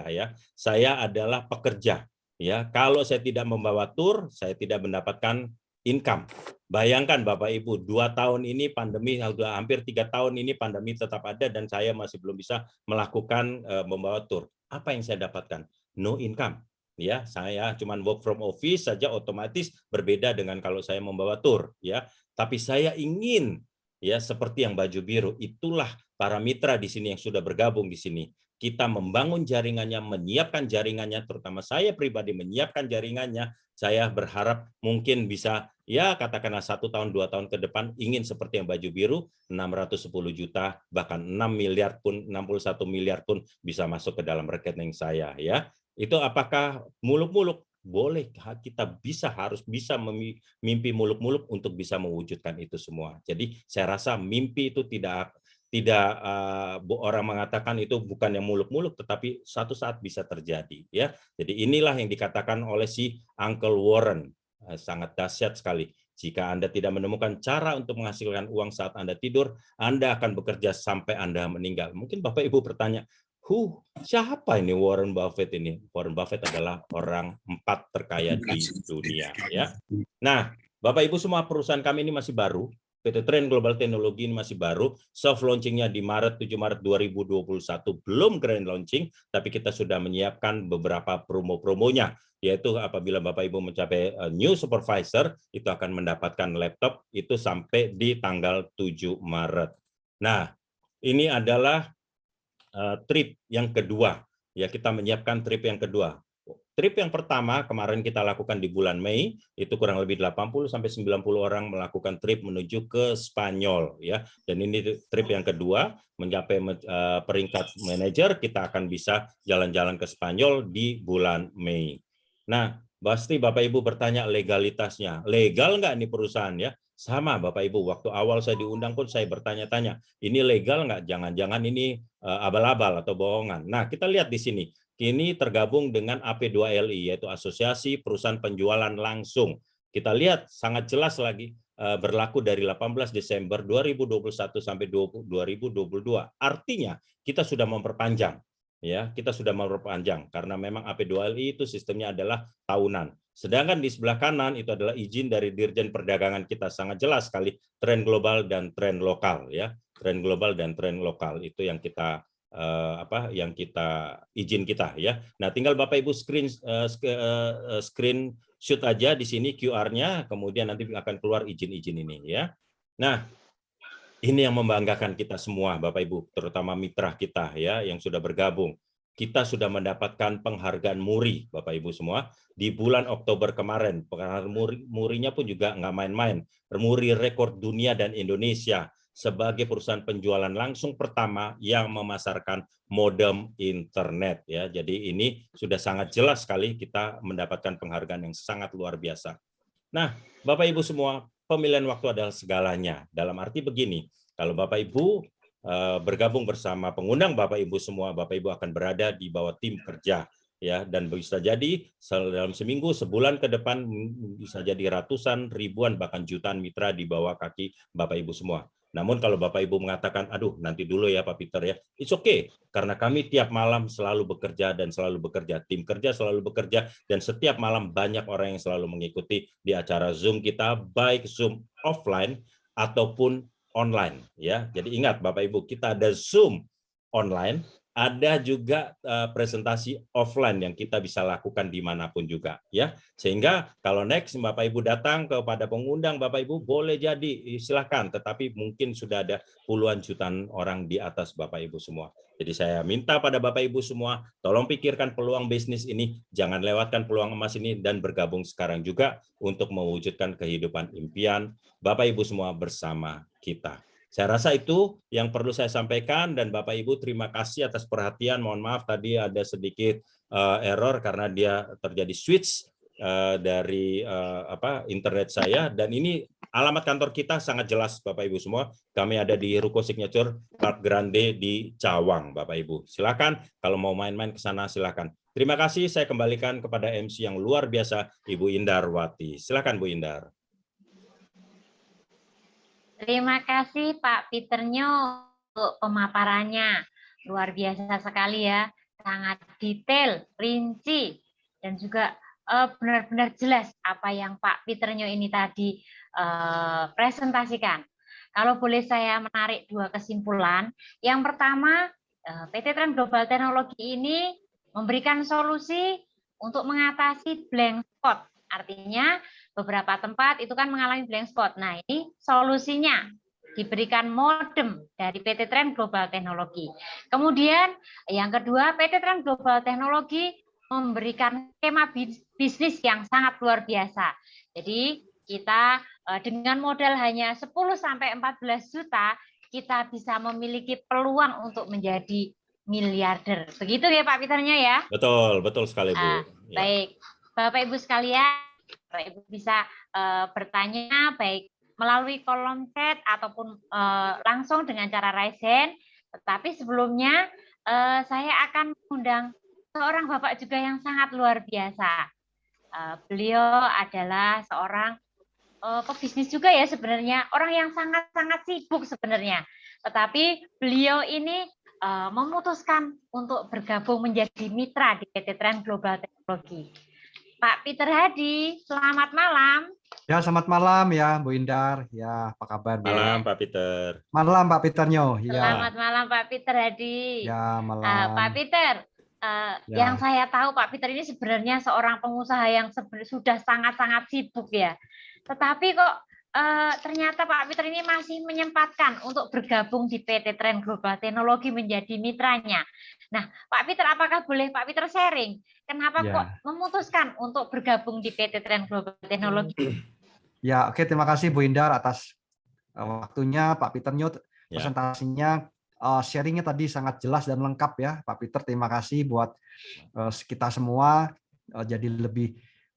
ya. Saya adalah pekerja. Ya, kalau saya tidak membawa tur, saya tidak mendapatkan income. Bayangkan Bapak Ibu, 2 tahun ini pandemi, sudah hampir 3 tahun ini pandemi tetap ada dan saya masih belum bisa melakukan membawa tur. Apa yang saya dapatkan? No income. Ya, saya cuma work from office saja, otomatis berbeda dengan kalau saya membawa tur. Ya, tapi saya ingin ya seperti yang baju biru. Itulah para mitra di sini yang sudah bergabung di sini. Kita membangun jaringannya, menyiapkan jaringannya, terutama saya pribadi menyiapkan jaringannya. Saya berharap mungkin bisa, ya katakanlah 1 tahun, 2 tahun ke depan, ingin seperti yang baju biru, 610 juta, bahkan 6 miliar pun, 61 miliar pun bisa masuk ke dalam rekening saya. Ya, itu apakah muluk-muluk? Boleh, kita harus bisa mimpi muluk-muluk untuk bisa mewujudkan itu semua. Jadi saya rasa mimpi itu tidak orang mengatakan itu bukan yang muluk-muluk, tetapi suatu saat bisa terjadi ya. Jadi inilah yang dikatakan oleh si Uncle Warren, sangat dahsyat sekali. Jika Anda tidak menemukan cara untuk menghasilkan uang saat Anda tidur, Anda akan bekerja sampai Anda meninggal. Mungkin Bapak Ibu bertanya, siapa ini Warren Buffett ini? Warren Buffett adalah orang 4 terkaya di dunia ya. Nah, Bapak Ibu semua, perusahaan kami ini masih baru. PT Trend Global Teknologi ini masih baru, soft launchingnya di 7 Maret 2021, belum grand launching, tapi kita sudah menyiapkan beberapa promo-promonya, yaitu apabila Bapak Ibu mencapai new supervisor, itu akan mendapatkan laptop itu sampai di tanggal 7 Maret. Nah, ini adalah trip yang kedua, ya kita menyiapkan trip yang kedua. Trip yang pertama kemarin kita lakukan di bulan Mei, itu kurang lebih 80 sampai 90 orang melakukan trip menuju ke Spanyol ya. Dan ini trip yang kedua, mencapai peringkat manajer, kita akan bisa jalan-jalan ke Spanyol di bulan Mei. Nah, pasti Bapak Ibu bertanya legalitasnya. Legal nggak nih perusahaan ya? Sama Bapak Ibu, waktu awal saya diundang pun saya bertanya-tanya, ini legal nggak? Jangan-jangan ini abal-abal atau bohongan. Nah, kita lihat di sini. Kini tergabung dengan AP2LI, yaitu Asosiasi Perusahaan Penjualan Langsung. Kita lihat sangat jelas lagi berlaku dari 18 Desember 2021 sampai 2022. Artinya kita sudah memperpanjang, ya kita sudah memperpanjang karena memang AP2LI itu sistemnya adalah tahunan. Sedangkan di sebelah kanan itu adalah izin dari Dirjen Perdagangan kita, sangat jelas sekali tren global dan tren lokal, ya tren global dan tren lokal itu yang kita izin kita ya. Nah, tinggal Bapak Ibu screenshot aja di sini QR-nya, kemudian nanti akan keluar izin-izin ini ya. Nah, ini yang membanggakan kita semua Bapak Ibu, terutama mitra kita ya yang sudah bergabung. Kita sudah mendapatkan penghargaan MURI Bapak Ibu semua di bulan Oktober kemarin. Penghargaan MURI-nya pun juga nggak main-main. MURI rekor dunia dan Indonesia sebagai perusahaan penjualan langsung pertama yang memasarkan modem internet ya. Jadi ini sudah sangat jelas sekali kita mendapatkan penghargaan yang sangat luar biasa. Nah, Bapak Ibu semua, pemilihan waktu adalah segalanya. Dalam arti begini, kalau Bapak Ibu bergabung bersama pengundang Bapak Ibu semua, Bapak Ibu akan berada di bawah tim kerja ya, dan bisa jadi dalam seminggu, sebulan ke depan bisa jadi ratusan, ribuan, bahkan jutaan mitra di bawah kaki Bapak Ibu semua. Namun kalau Bapak Ibu mengatakan, aduh nanti dulu ya Pak Peter ya, it's okay. Karena kami tiap malam selalu bekerja dan selalu bekerja. Tim kerja selalu bekerja dan setiap malam banyak orang yang selalu mengikuti di acara Zoom kita, baik Zoom offline ataupun online. Ya, jadi ingat Bapak Ibu, kita ada Zoom online, ada juga presentasi offline yang kita bisa lakukan dimanapun juga ya. Sehingga kalau next Bapak Ibu datang kepada pengundang Bapak Ibu, boleh jadi silahkan, tetapi mungkin sudah ada puluhan jutaan orang di atas Bapak Ibu semua. Jadi saya minta pada Bapak Ibu semua, tolong pikirkan peluang bisnis ini, jangan lewatkan peluang emas ini dan bergabung sekarang juga untuk mewujudkan kehidupan impian Bapak Ibu semua bersama kita. Saya rasa itu yang perlu saya sampaikan, dan Bapak Ibu terima kasih atas perhatian. Mohon maaf tadi ada sedikit error karena dia terjadi switch dari internet saya, dan ini alamat kantor kita sangat jelas Bapak Ibu semua. Kami ada di Ruko Signature Park Grande di Cawang, Bapak Ibu. Silakan kalau mau main-main ke sana silakan. Terima kasih, saya kembalikan kepada MC yang luar biasa, Ibu Indarwati. Silakan Bu Indar. Terima kasih Pak Peternyo untuk pemaparannya. Luar biasa sekali ya, sangat detail, rinci, dan juga benar-benar jelas apa yang Pak Peternyo ini tadi presentasikan. Kalau boleh saya menarik dua kesimpulan. Yang pertama, PT Trend Global Teknologi ini memberikan solusi untuk mengatasi blank spot. Artinya beberapa tempat itu kan mengalami blank spot. Nah, ini solusinya diberikan modem dari PT Trend Global Teknologi. Kemudian yang kedua, PT Trend Global Teknologi memberikan skema bisnis yang sangat luar biasa. Jadi kita dengan modal hanya 10-14 juta, kita bisa memiliki peluang untuk menjadi miliarder. Begitu ya Pak Peternya ya? Betul, betul sekali Bu. Baik, Bapak Ibu sekalian, Bapak Ibu bisa bertanya baik melalui kolom chat ataupun langsung dengan cara raise hand. Tetapi sebelumnya saya akan mengundang seorang Bapak juga yang sangat luar biasa. Beliau adalah seorang pebisnis juga ya sebenarnya, orang yang sangat-sangat sibuk sebenarnya. Tetapi beliau ini memutuskan untuk bergabung menjadi mitra di PT Trend Global Teknologi. Pak Peter Hadi, selamat malam. Ya, selamat malam ya Bu Indar. Ya, apa kabar Bu? Malam Pak Peter. Malam Pak Peternyo. Ya. Selamat malam Pak Peter Hadi. Ya, malam. Pak Peter, yang saya tahu Pak Peter ini sebenarnya seorang pengusaha yang sudah sangat-sangat sibuk ya. Tetapi kok ternyata Pak Peter ini masih menyempatkan untuk bergabung di PT Trend Global Teknologi menjadi mitranya. Nah, Pak Peter, apakah boleh Pak Peter sharing? Kenapa kok memutuskan untuk bergabung di PT Trend Global Teknologi? Ya, oke, terima kasih Bu Indar atas waktunya, Pak Peternyo, presentasinya, sharingnya tadi sangat jelas dan lengkap ya, Pak Peter. Terima kasih buat kita semua jadi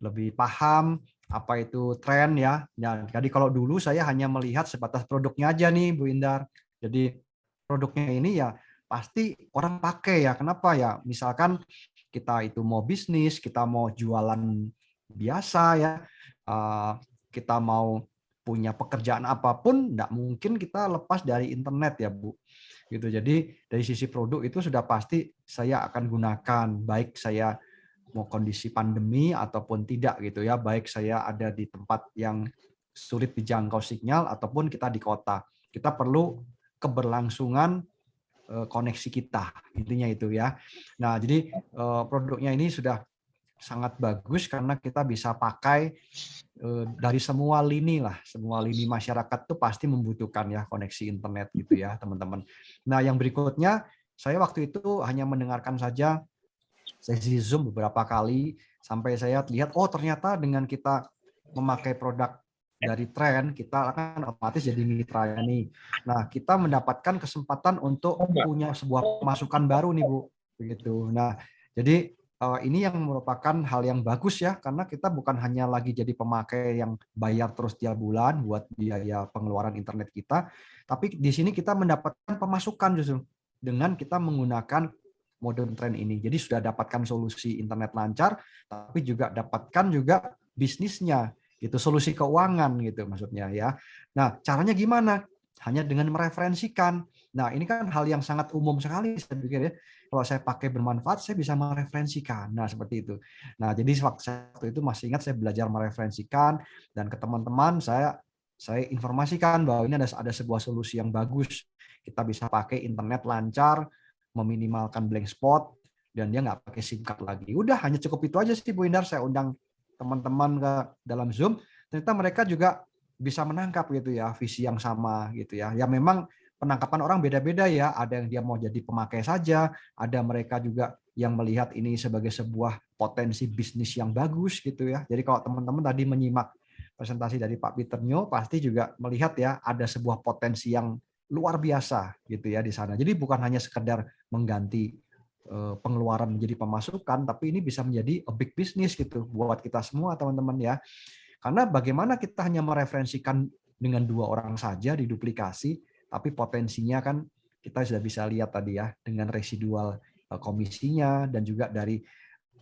lebih paham apa itu tren ya. Nah, jadi kalau dulu saya hanya melihat sebatas produknya aja nih Bu Indar. Jadi produknya ini ya pasti orang pakai ya. Kenapa ya? Misalkan kita itu mau bisnis, kita mau jualan biasa ya, kita mau punya pekerjaan apapun, enggak mungkin kita lepas dari internet ya Bu. Gitu. Jadi dari sisi produk itu sudah pasti saya akan gunakan, baik saya mau kondisi pandemi ataupun tidak gitu ya, baik saya ada di tempat yang sulit dijangkau sinyal ataupun kita di kota. Kita perlu keberlangsungan koneksi kita, intinya itu ya. Nah, jadi produknya ini sudah sangat bagus karena kita bisa pakai dari semua lini lah, semua lini masyarakat tuh pasti membutuhkan ya koneksi internet gitu ya teman-teman. Nah, yang berikutnya saya waktu itu hanya mendengarkan saja sesi Zoom beberapa kali sampai saya lihat oh ternyata dengan kita memakai produk dari Trend kita akan otomatis jadi mitra nih. Nah, kita mendapatkan kesempatan untuk punya sebuah pemasukan baru nih Bu, begitu. Nah, jadi ini yang merupakan hal yang bagus ya karena kita bukan hanya lagi jadi pemakai yang bayar terus tiap bulan buat biaya pengeluaran internet kita, tapi di sini kita mendapatkan pemasukan justru dengan kita menggunakan modem Trend ini. Jadi sudah dapatkan solusi internet lancar, tapi juga dapatkan juga bisnisnya, gitu, solusi keuangan gitu maksudnya ya. Nah, caranya gimana? Hanya dengan mereferensikan. Nah, ini kan hal yang sangat umum sekali saya pikir ya. Kalau saya pakai bermanfaat, saya bisa mereferensikan. Nah, seperti itu. Nah, jadi waktu itu masih ingat saya belajar mereferensikan dan ke teman-teman saya informasikan bahwa ini ada sebuah solusi yang bagus. Kita bisa pakai internet lancar, meminimalkan blank spot, dan dia nggak pakai SIM card lagi. Udah, hanya cukup itu aja sih Bu Indar. Saya undang teman-teman ke dalam Zoom, ternyata mereka juga bisa menangkap gitu ya, visi yang sama gitu ya. Ya memang penangkapan orang beda-beda ya, ada yang dia mau jadi pemakai saja, ada mereka juga yang melihat ini sebagai sebuah potensi bisnis yang bagus gitu ya. Jadi kalau teman-teman tadi menyimak presentasi dari Pak Peternyo, pasti juga melihat ya ada sebuah potensi yang luar biasa gitu ya di sana. Jadi bukan hanya sekedar mengganti pengeluaran menjadi pemasukan, tapi ini bisa menjadi a big business gitu buat kita semua teman-teman ya. Karena bagaimana kita hanya mereferensikan dengan 2 orang saja diduplikasi, tapi potensinya kan kita sudah bisa lihat tadi ya dengan residual komisinya dan juga dari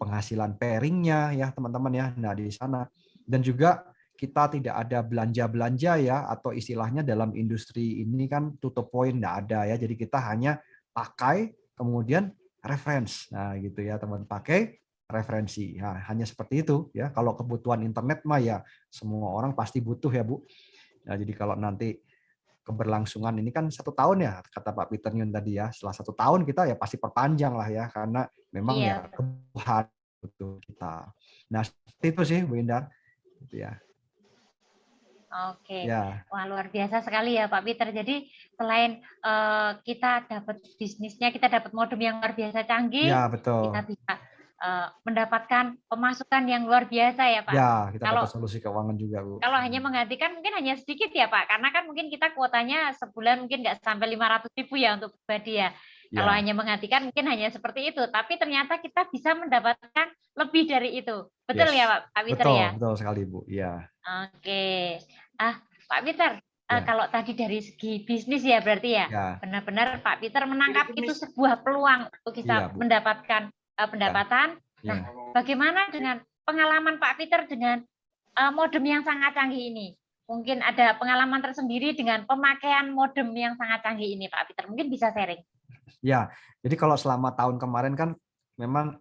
penghasilan pairingnya ya teman-teman ya. Nah di sana dan juga kita tidak ada belanja-belanja ya atau istilahnya dalam industri ini kan tutup poin nggak ada ya. Jadi kita hanya pakai kemudian reference. Nah gitu ya teman, pakai referensi. Nah, hanya seperti itu ya. Kalau kebutuhan internet mah ya semua orang pasti butuh ya Bu. Nah, jadi kalau nanti keberlangsungan ini kan 1 tahun ya kata Pak Peter Nyun tadi ya. Setelah 1 tahun kita ya pasti perpanjang lah ya karena memang Iya. ya kebutuhan butuh kita. Nah seperti itu sih Bu Indar. Gitu ya. Oke, Ya. wah luar biasa sekali ya Pak Peter. Jadi selain kita dapat bisnisnya, kita dapat modem yang luar biasa canggih, Ya betul. kita bisa mendapatkan pemasukan yang luar biasa ya Pak. Ya kita Kalau dapat solusi keuangan juga Bu. kalau hanya menggantikan mungkin hanya sedikit ya Pak, karena kan mungkin kita kuotanya sebulan mungkin nggak sampai 500.000 ya untuk pribadi ya. Kalau hanya menggantikan mungkin hanya seperti itu, tapi ternyata kita bisa mendapatkan lebih dari itu. Betul ya Pak Peter Betul, ya? betul sekali Bu. Iya. Oke. Pak Peter, Ya. kalau tadi dari segi bisnis ya berarti ya, Ya. benar-benar Pak Peter menangkap itu sebuah peluang untuk Iya, kita Bu. mendapatkan pendapatan. Ya. Nah, bagaimana dengan pengalaman Pak Peter dengan modem yang sangat canggih ini? Mungkin ada pengalaman tersendiri dengan pemakaian modem yang sangat canggih ini, Pak Peter. Mungkin bisa sharing. Ya, jadi kalau selama tahun kemarin kan memang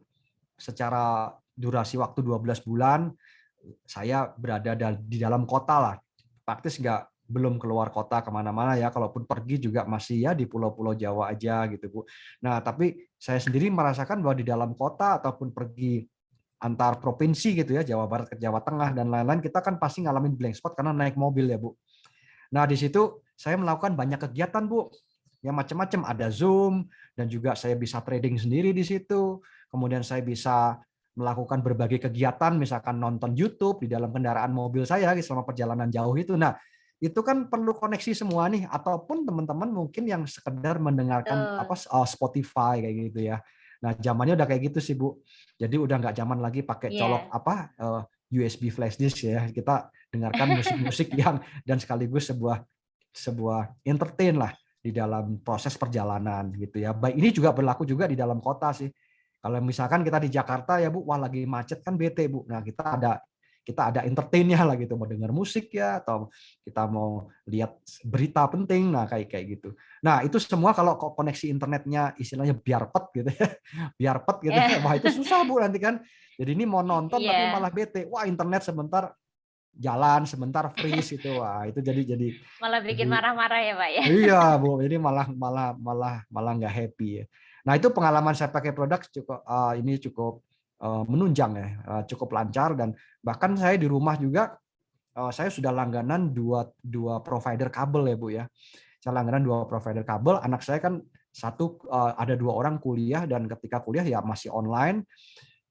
secara durasi waktu 12 bulan saya berada di dalam kota lah. Praktis belum keluar kota kemana-mana ya. Kalaupun pergi juga masih ya di pulau-pulau Jawa aja gitu Bu. Nah tapi saya sendiri merasakan bahwa di dalam kota ataupun pergi antar provinsi gitu ya, Jawa Barat ke Jawa Tengah dan lain-lain, kita kan pasti ngalamin blank spot karena naik mobil ya Bu. Nah di situ saya melakukan banyak kegiatan Bu, yang macam-macam, ada Zoom dan juga saya bisa trading sendiri di situ. Kemudian saya bisa melakukan berbagai kegiatan, misalkan nonton YouTube di dalam kendaraan mobil saya selama perjalanan jauh itu. Nah itu kan perlu koneksi semua nih, ataupun teman-teman mungkin yang sekedar mendengarkan Spotify kayak gitu ya. Nah zamannya udah kayak gitu sih Bu. Jadi udah nggak zaman lagi pakai colok USB flash disk ya. Kita dengarkan musik-musik yang dan sekaligus sebuah entertain lah di dalam proses perjalanan gitu ya. Baik ini juga berlaku juga di dalam kota sih. Kalau misalkan kita di Jakarta ya Bu, wah lagi macet kan bete Bu. Nah kita ada entertainnya lah gitu, mau dengar musik ya atau kita mau lihat berita penting, nah kayak gitu. Nah itu semua kalau koneksi internetnya istilahnya biarpet gitu ya, biarpet gitu, wah itu susah Bu nanti kan. Jadi ini mau nonton tapi malah bete, wah internet sebentar jalan, sebentar freeze itu, wah itu jadi malah bikin marah-marah ya Pak ya. Iya Bu, jadi malah nggak happy ya. Nah itu pengalaman saya pakai produk cukup menunjang ya, cukup lancar dan bahkan saya di rumah juga saya sudah langganan dua provider kabel ya Bu ya. Saya langganan 2 provider kabel. Anak saya kan ada 2 orang kuliah dan ketika kuliah ya masih online.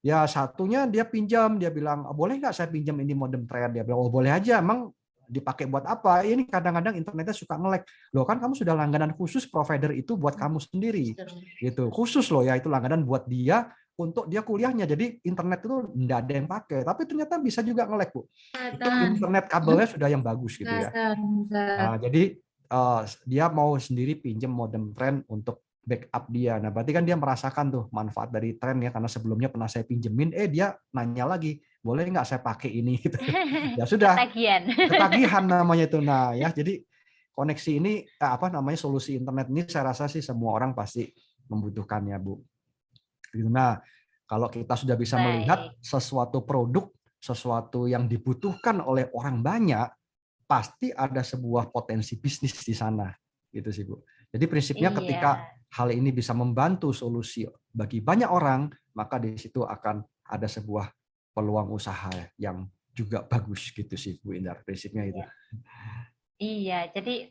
Ya satunya dia pinjam, dia bilang boleh nggak saya pinjam ini modem Trend, dia bilang oh boleh aja, emang dipakai buat apa? Ini kadang-kadang internetnya suka nge-lag. Loh kan kamu sudah langganan khusus provider itu buat kamu sendiri. Gitu. Khusus loh ya itu langganan buat dia untuk dia kuliahnya. Jadi internet itu enggak ada yang pakai, tapi ternyata bisa juga nge-lag, Bu. Itu internet kabelnya sudah yang bagus gitu ya. Nah, jadi dia mau sendiri pinjam modem Trend untuk backup dia. Nah, berarti kan dia merasakan tuh manfaat dari Trend ya, karena sebelumnya pernah saya pinjemin, dia nanya lagi, boleh nggak saya pakai ini? Ya sudah, ketagihan namanya itu. Nah, ya jadi koneksi ini solusi internet ini saya rasa sih semua orang pasti membutuhkannya, Bu. Nah, kalau kita sudah bisa melihat sesuatu produk, sesuatu yang dibutuhkan oleh orang banyak, pasti ada sebuah potensi bisnis di sana, gitu sih Bu. Jadi prinsipnya ketika hal ini bisa membantu solusi bagi banyak orang, maka di situ akan ada sebuah peluang usaha yang juga bagus gitu sih Bu Indar, prinsipnya itu. Iya, jadi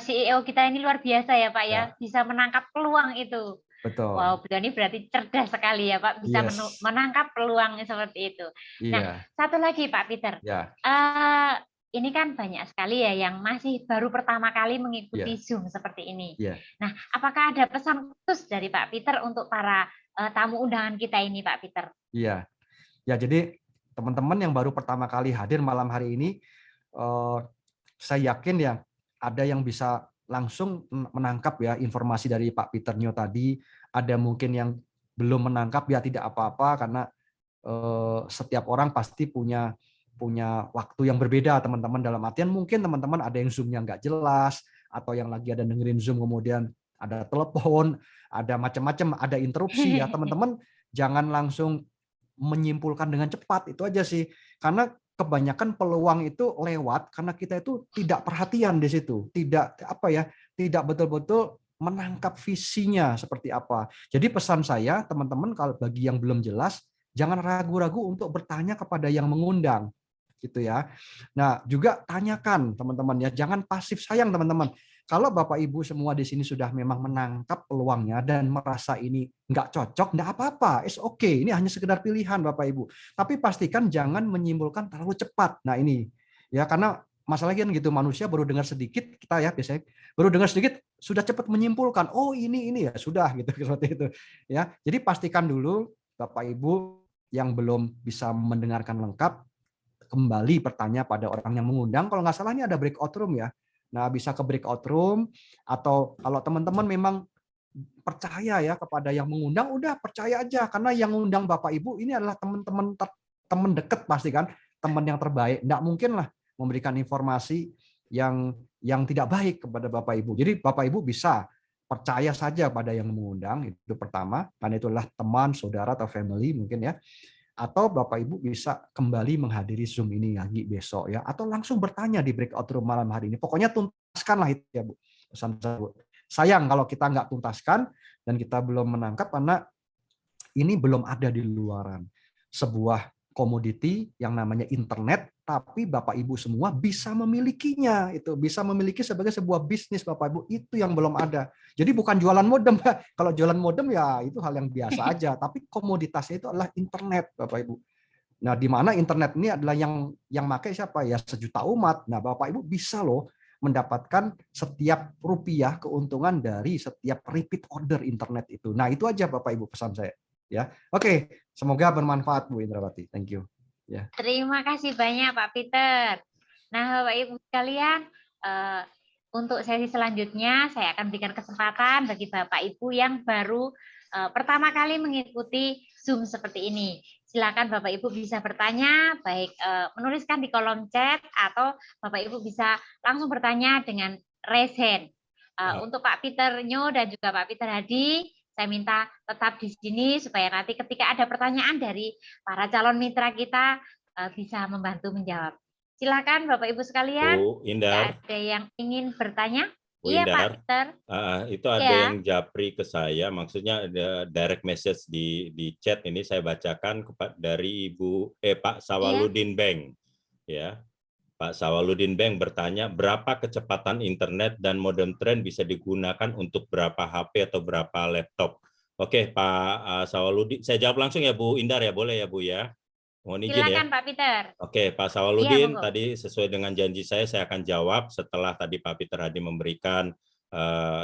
CEO kita ini luar biasa ya Pak ya, bisa menangkap peluang itu. Betul. Wow, beliau ini berarti cerdas sekali ya Pak, bisa menangkap peluang seperti itu. Nah, satu lagi Pak Peter, ini kan banyak sekali ya yang masih baru pertama kali mengikuti Zoom seperti ini. Nah, apakah ada pesan khusus dari Pak Peter untuk para tamu undangan kita ini, Pak Peter? Iya, ya jadi teman-teman yang baru pertama kali hadir malam hari ini, saya yakin ya ada yang bisa langsung menangkap ya informasi dari Pak Peter Nyo tadi. Ada mungkin yang belum menangkap ya tidak apa-apa karena setiap orang pasti punya waktu yang berbeda teman-teman, dalam artian mungkin teman-teman ada yang Zoom-nya nggak jelas atau yang lagi ada dengerin Zoom kemudian ada telepon, ada macam-macam, ada interupsi ya teman-teman, jangan langsung menyimpulkan dengan cepat, itu aja sih, karena kebanyakan peluang itu lewat karena kita itu tidak perhatian di situ, tidak tidak betul-betul menangkap visinya seperti apa. Jadi pesan saya teman-teman, kalau bagi yang belum jelas jangan ragu-ragu untuk bertanya kepada yang mengundang gitu ya. Nah, juga tanyakan teman-teman ya, jangan pasif sayang teman-teman. Kalau Bapak Ibu semua di sini sudah memang menangkap peluangnya dan merasa ini nggak cocok, nggak apa-apa, it's okay. Ini hanya sekedar pilihan Bapak Ibu. Tapi pastikan jangan menyimpulkan terlalu cepat. Nah ini ya, karena masalahnya kan gitu, manusia baru dengar sedikit, kita ya biasanya baru dengar sedikit sudah cepat menyimpulkan, oh ini ya sudah gitu seperti itu ya. Jadi pastikan dulu Bapak Ibu yang belum bisa mendengarkan lengkap, kembali bertanya pada orang yang mengundang. Kalau nggak salah ini ada breakout room ya. Nah, bisa ke breakout room, atau kalau teman-teman memang percaya ya kepada yang mengundang, udah percaya aja, karena yang mengundang Bapak Ibu ini adalah teman dekat pasti kan, teman yang terbaik. Nggak mungkin lah memberikan informasi yang tidak baik kepada Bapak Ibu. Jadi Bapak Ibu bisa percaya saja pada yang mengundang, itu pertama, karena itulah teman, saudara atau family mungkin ya. Atau Bapak Ibu bisa kembali menghadiri Zoom ini lagi besok ya, atau langsung bertanya di breakout room malam hari ini. Pokoknya tuntaskanlah itu ya Bu. Pesan saya, Bu. Sayang kalau kita nggak tuntaskan dan kita belum menangkap, karena ini belum ada di luaran. Sebuah komoditi yang namanya internet, tapi Bapak Ibu semua bisa memilikinya, itu bisa memiliki sebagai sebuah bisnis Bapak Ibu, itu yang belum ada. Jadi bukan jualan modem, kalau jualan modem ya itu hal yang biasa aja, tapi komoditasnya itu adalah internet Bapak Ibu. Nah, di mana internet ini adalah yang pakai siapa ya, sejuta umat. Nah, Bapak Ibu bisa loh mendapatkan setiap rupiah keuntungan dari setiap repeat order internet itu. Nah, itu aja Bapak Ibu pesan saya. Ya, oke, semoga bermanfaat Bu Indrawati. Thank you. Ya. Terima kasih banyak Pak Peter. Nah, Bapak Ibu sekalian, untuk sesi selanjutnya saya akan berikan kesempatan bagi Bapak Ibu yang baru pertama kali mengikuti Zoom seperti ini. Silakan Bapak Ibu bisa bertanya, baik menuliskan di kolom chat atau Bapak Ibu bisa langsung bertanya dengan raise hand. Untuk Pak Peter Nyo dan juga Pak Peter Hadi, saya minta tetap di sini supaya nanti ketika ada pertanyaan dari para calon mitra kita bisa membantu menjawab. Silakan Bapak Ibu sekalian. Bu Indar. Ada yang ingin bertanya? Bu Iya Indar. Pak Peter. Itu ada yang japri ke saya, maksudnya ada direct message di chat ini, saya bacakan dari Pak Sawaludin Beng. Ya. Pak Sawaludin Beng bertanya, berapa kecepatan internet dan modem trend bisa digunakan untuk berapa HP atau berapa laptop? Oke, Pak Sawaludin, saya jawab langsung ya Bu Indar ya, boleh ya Bu ya? Mohon izin ya. Silakan Pak Peter. Oke, Pak Sawaludin, tadi sesuai dengan janji saya akan jawab setelah tadi Pak Peter Hadi memberikan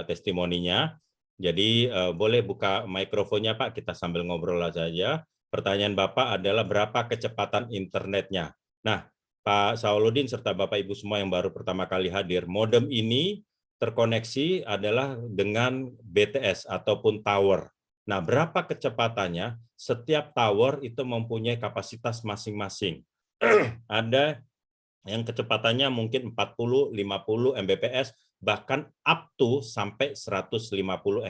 testimoninya. Jadi boleh buka mikrofonnya Pak, kita sambil ngobrol saja. Pertanyaan Bapak adalah berapa kecepatan internetnya? Nah, Pak Sawaludin serta Bapak Ibu semua yang baru pertama kali hadir, modem ini terkoneksi adalah dengan BTS ataupun tower. Nah, berapa kecepatannya? Setiap tower itu mempunyai kapasitas masing-masing. Ada yang kecepatannya mungkin 40, 50 Mbps, bahkan up to sampai 150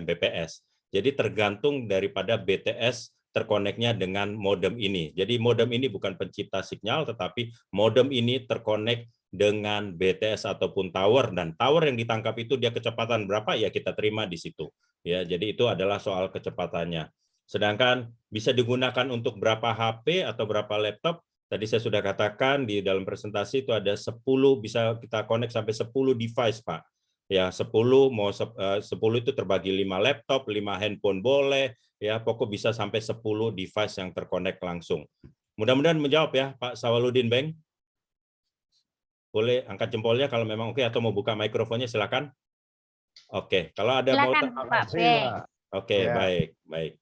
Mbps. Jadi tergantung daripada BTS terkoneknya dengan modem ini. Jadi modem ini bukan pencipta sinyal, tetapi modem ini terkonek dengan BTS ataupun tower, dan tower yang ditangkap itu dia kecepatan berapa ya kita terima di situ. Ya, jadi itu adalah soal kecepatannya. Sedangkan bisa digunakan untuk berapa HP atau berapa laptop, tadi saya sudah katakan di dalam presentasi itu ada 10, bisa kita connect sampai 10 device, Pak. Ya, 10 itu terbagi 5 laptop, 5 handphone boleh, ya pokok bisa sampai 10 device yang terkonek langsung. Mudah-mudahan menjawab ya Pak Sawaludin Beng. boleh angkat jempolnya kalau memang oke, atau mau buka mikrofonnya silakan. Oke, kalau ada Silakan mau Pak B. Oke, Ya. baik.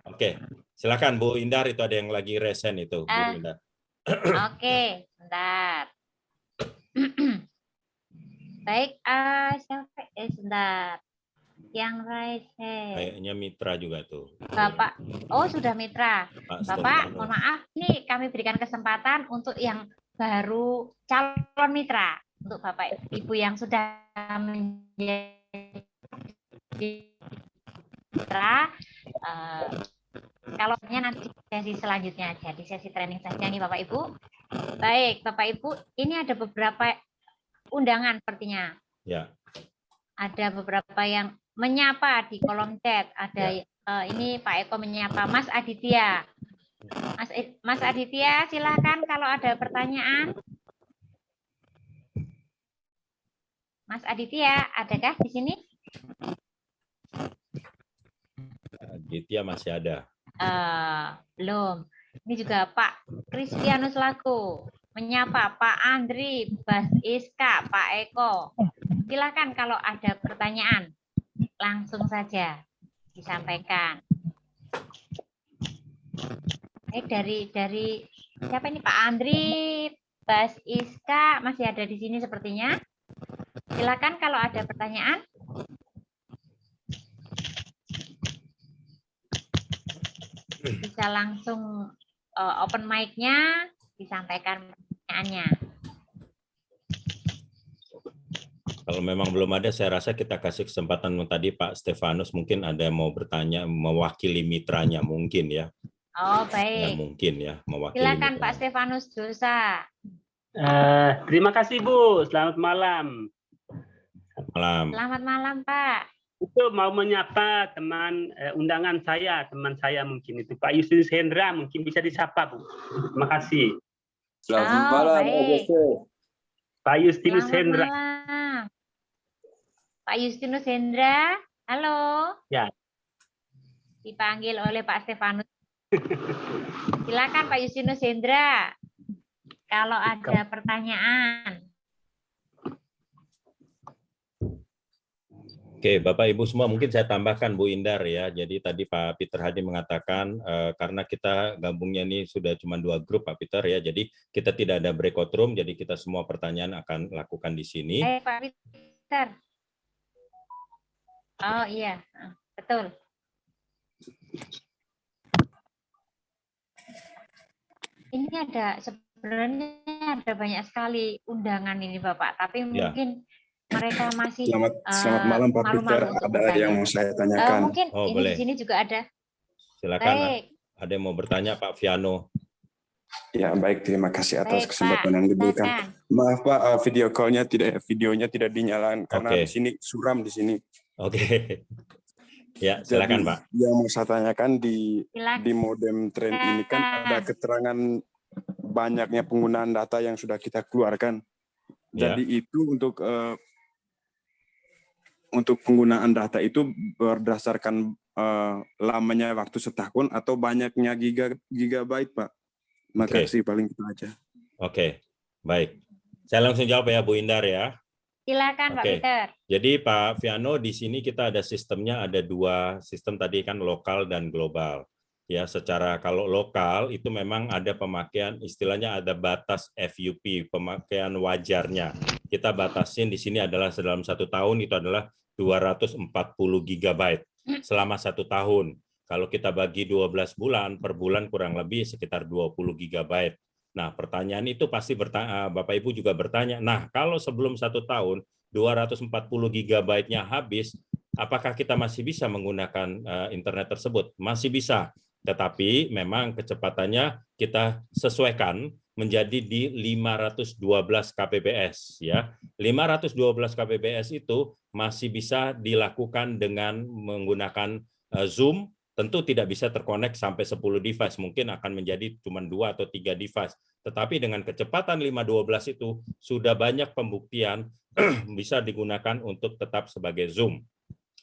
Oke, silakan Bu Indar, itu ada yang lagi resen itu, Bu Indar. Oke, bentar. Baik, siapa? Sebentar. Yang rese. Kayaknya mitra juga tuh. Bapak, oh sudah mitra. Pak Bapak, Stefano. mohon maaf, nih kami berikan kesempatan untuk yang baru calon mitra. Untuk Bapak Ibu yang sudah menjadi mitra, kalau nanti sesi selanjutnya aja, di sesi training saja nih Bapak Ibu. Baik, Bapak Ibu, ini ada beberapa undangan sepertinya. Ya. Ada beberapa yang menyapa di kolom chat. Ada ini Pak Eko menyapa Mas Aditya. Mas Aditya, silakan kalau ada pertanyaan. Mas Aditya, adakah di sini? Aditya masih ada. Belum. Ini juga Pak Kristianus Laku menyapa Pak Andri, Bas Iska, Pak Eko. Silakan kalau ada pertanyaan, langsung saja disampaikan. Dari siapa ini, Pak Andri, Bas Iska masih ada di sini sepertinya. Silakan kalau ada pertanyaan. Bisa langsung open mic-nya, disampaikan pertanyaannya. Kalau memang belum ada, saya rasa kita kasih kesempatan tadi Pak Stefanus, mungkin ada yang mau bertanya, mewakili mitranya mungkin ya. Oh, Ya, baik. mungkin ya, mewakili. Silakan mitranya. Pak Stefanus Dosa. Terima kasih Bu, selamat malam. Malam. Selamat malam Pak. Itu mau menyapa teman undangan saya, teman saya mungkin itu Pak Justinus Hendra, mungkin bisa disapa Bu. Terima kasih. Selamat malam, baik. Pak Justinus Selamat Hendra. malam. Pak Justinus Hendra, halo. Ya. Dipanggil oleh Pak Stefanus. Silakan Pak Justinus Hendra. Kalau ada pertanyaan. Oke, Bapak Ibu semua, mungkin saya tambahkan Bu Indar ya. Jadi tadi Pak Peter Hadi mengatakan karena kita gabungnya ini sudah cuma 2 grup Pak Peter ya. Jadi kita tidak ada breakout room, jadi kita semua pertanyaan akan lakukan di sini. Pak Peter. Oh iya, betul. Ini sebenarnya ada banyak sekali undangan ini Bapak, tapi mungkin mereka masih selamat malam Pak Peter, ada yang mau saya tanyakan. Mungkin ini boleh. di sini juga ada. Silakan. Baik. Ada yang mau bertanya Pak Viano? Ya baik, terima kasih atas Baik, kesempatan Pak. yang diberikan. Silakan. Maaf Pak, videonya tidak dinyalakan karena di sini suram di sini. Oke. Ya, silakan Jadi, Pak. yang mau saya tanyakan di Silakan. modem trend ini kan ada keterangan banyaknya penggunaan data yang sudah kita keluarkan. Jadi itu untuk penggunaan data itu berdasarkan lamanya waktu setahun atau banyaknya gigabyte, Pak? Makasih, paling itu aja. Oke, baik. Saya langsung jawab ya, Bu Indar ya. Silakan Pak Peter. Jadi Pak Viano, di sini kita ada sistemnya, ada 2 sistem tadi kan, lokal dan global. Ya, secara kalau lokal itu memang ada pemakaian, istilahnya ada batas FUP, pemakaian wajarnya. Kita batasin di sini adalah dalam 1 tahun itu adalah 240 GB selama 1 tahun. Kalau kita bagi 12 bulan, per bulan kurang lebih sekitar 20 GB. Nah, pertanyaan itu pasti Bapak Ibu juga bertanya, nah kalau sebelum 1 tahun 240 GB-nya habis, apakah kita masih bisa menggunakan internet tersebut? Masih bisa, tetapi memang kecepatannya kita sesuaikan menjadi di 512 Kbps ya. 512 Kbps itu masih bisa dilakukan dengan menggunakan Zoom. Tentu tidak bisa terkonek sampai 10 device, mungkin akan menjadi cuma 2 atau 3 device. Tetapi dengan kecepatan 512 itu sudah banyak pembuktian bisa digunakan untuk tetap sebagai Zoom.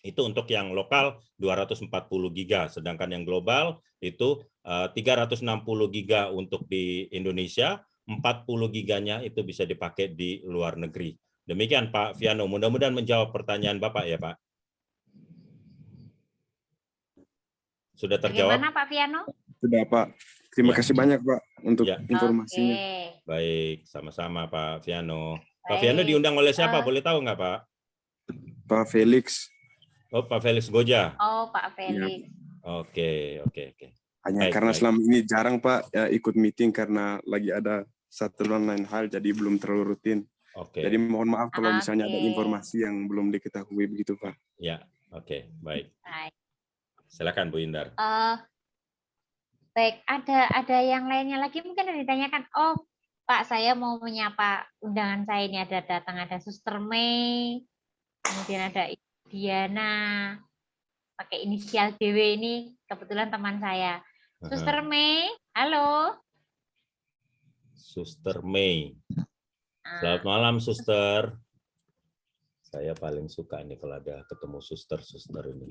Itu untuk yang lokal 240 GB, sedangkan yang global itu 360 GB untuk di Indonesia, 40 giganya itu bisa dipakai di luar negeri. Demikian Pak Viano, mudah-mudahan menjawab pertanyaan Bapak ya Pak. Sudah terjawab? Bagaimana Pak Viano? Sudah Pak. Terima Ya. kasih banyak Pak untuk Ya. informasinya. Oke. Baik, sama-sama Pak Viano. Pak Baik. Viano diundang oleh siapa? Eh. Boleh tahu nggak Pak? Pak Felix. Oh, Pak Felix Goja. Oh, Pak Felix. Oke. Hanya Baik, karena baik. selama ini jarang Pak ya, ikut meeting karena lagi ada satu dan lain hal, jadi belum terlalu rutin. Oke. Jadi mohon maaf kalau misalnya ada Oke. informasi yang belum diketahui begitu Pak. Ya, oke, baik. Baik. Silakan Bu Indar. Baik, ada yang lainnya lagi mungkin yang ditanyakan. Oh, Pak, saya mau menyapa undangan saya ini ada Suster Mei, kemudian ada Ibu Diana, pakai inisial DW ini kebetulan teman saya. Suster Mei, halo. Suster Mei. Selamat malam, Suster. Saya paling suka nih kalau ada ketemu suster-suster ini.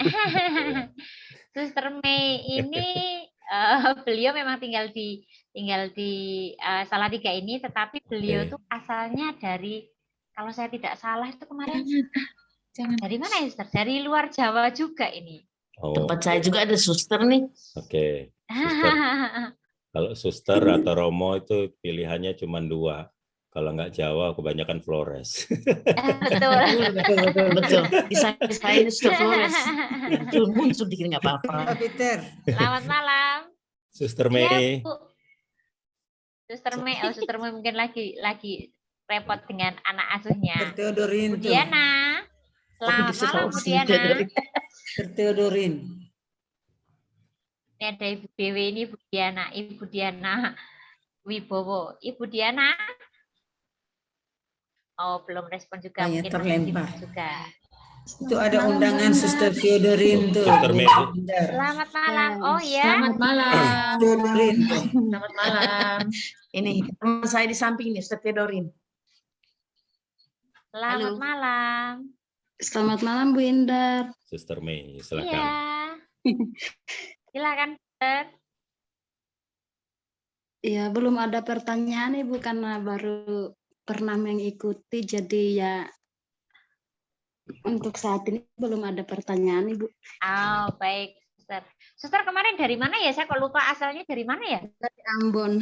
Suster Mei ini beliau memang tinggal di Salatiga ini, tetapi beliau Oke. tuh asalnya dari, kalau saya tidak salah itu kemarin dari mana ya, Suster? Dari luar Jawa juga ini. Oh, Tempat saya juga ada suster nih. Oke. Suster. Kalau suster atau Romo itu pilihannya cuma 2. Kalau nggak Jawa, kebanyakan Flores. Betul. Betul. Bisa ini sudah Flores. Muncul dikit nggak apa-apa. Peter. Selamat malam. Suster Iya, Mei. Bu. Suster Mei, Suster Mei mungkin lagi repot dengan anak asuhnya. Theodorin. Bu Diana. Selamat malam, Bu Diana. Theodorin. Ini ada Ibu Dewi, ini Ibu Diana Wibowo. Ibu Diana. Oh, belum respon juga. Kayak Mungkin terlempar. masih juga. Itu ada undangan Suster Theodorin tuh. Suster Mei. Selamat malam. Oh ya. Selamat malam. Theodorin. Selamat malam. Ini teman saya di samping nih, Suster Theodorin. Selamat Halo. malam. Selamat malam Bu Indar. Suster Mei, silakan. Iya. Silakan, Suster. Ya, belum ada pertanyaan Ibu karena baru pernah mengikuti, jadi ya untuk saat ini belum ada pertanyaan Ibu. Oh, baik, Suster. Suster kemarin dari mana ya? Saya kok lupa asalnya dari mana ya? Dari Ambon.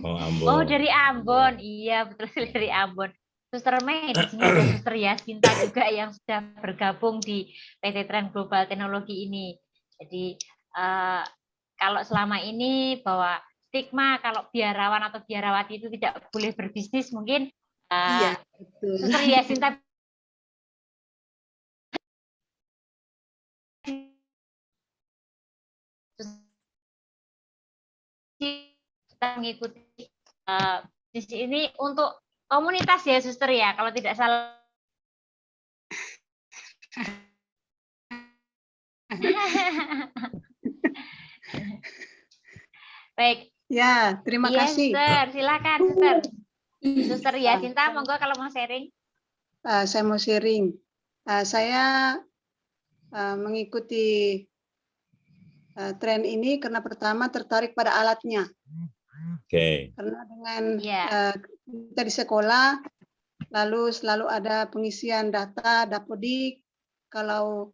Oh, Ambon. Oh, dari Ambon. Iya, betul dari Ambon. Suster Mei, di sini ada Suster Yasinta juga yang sudah bergabung di PT Trend Global Teknologi ini. Jadi kalau selama ini bahwa stigma kalau biarawan atau biarawati itu tidak boleh berbisnis, mungkin Iya, betul. Suster Yasinta kita mengikuti bisnis ini untuk komunitas ya, Suster ya, kalau tidak salah. Baik. Ya, terima Iya, kasih. Suster, silakan, Suster. Suster Yasinta, monggo kalau mau sharing. Saya mau sharing. Saya mengikuti tren ini karena pertama tertarik pada alatnya. Oke. Karena dengan Iya. kita di sekolah, lalu selalu ada pengisian data, dapodik. Kalau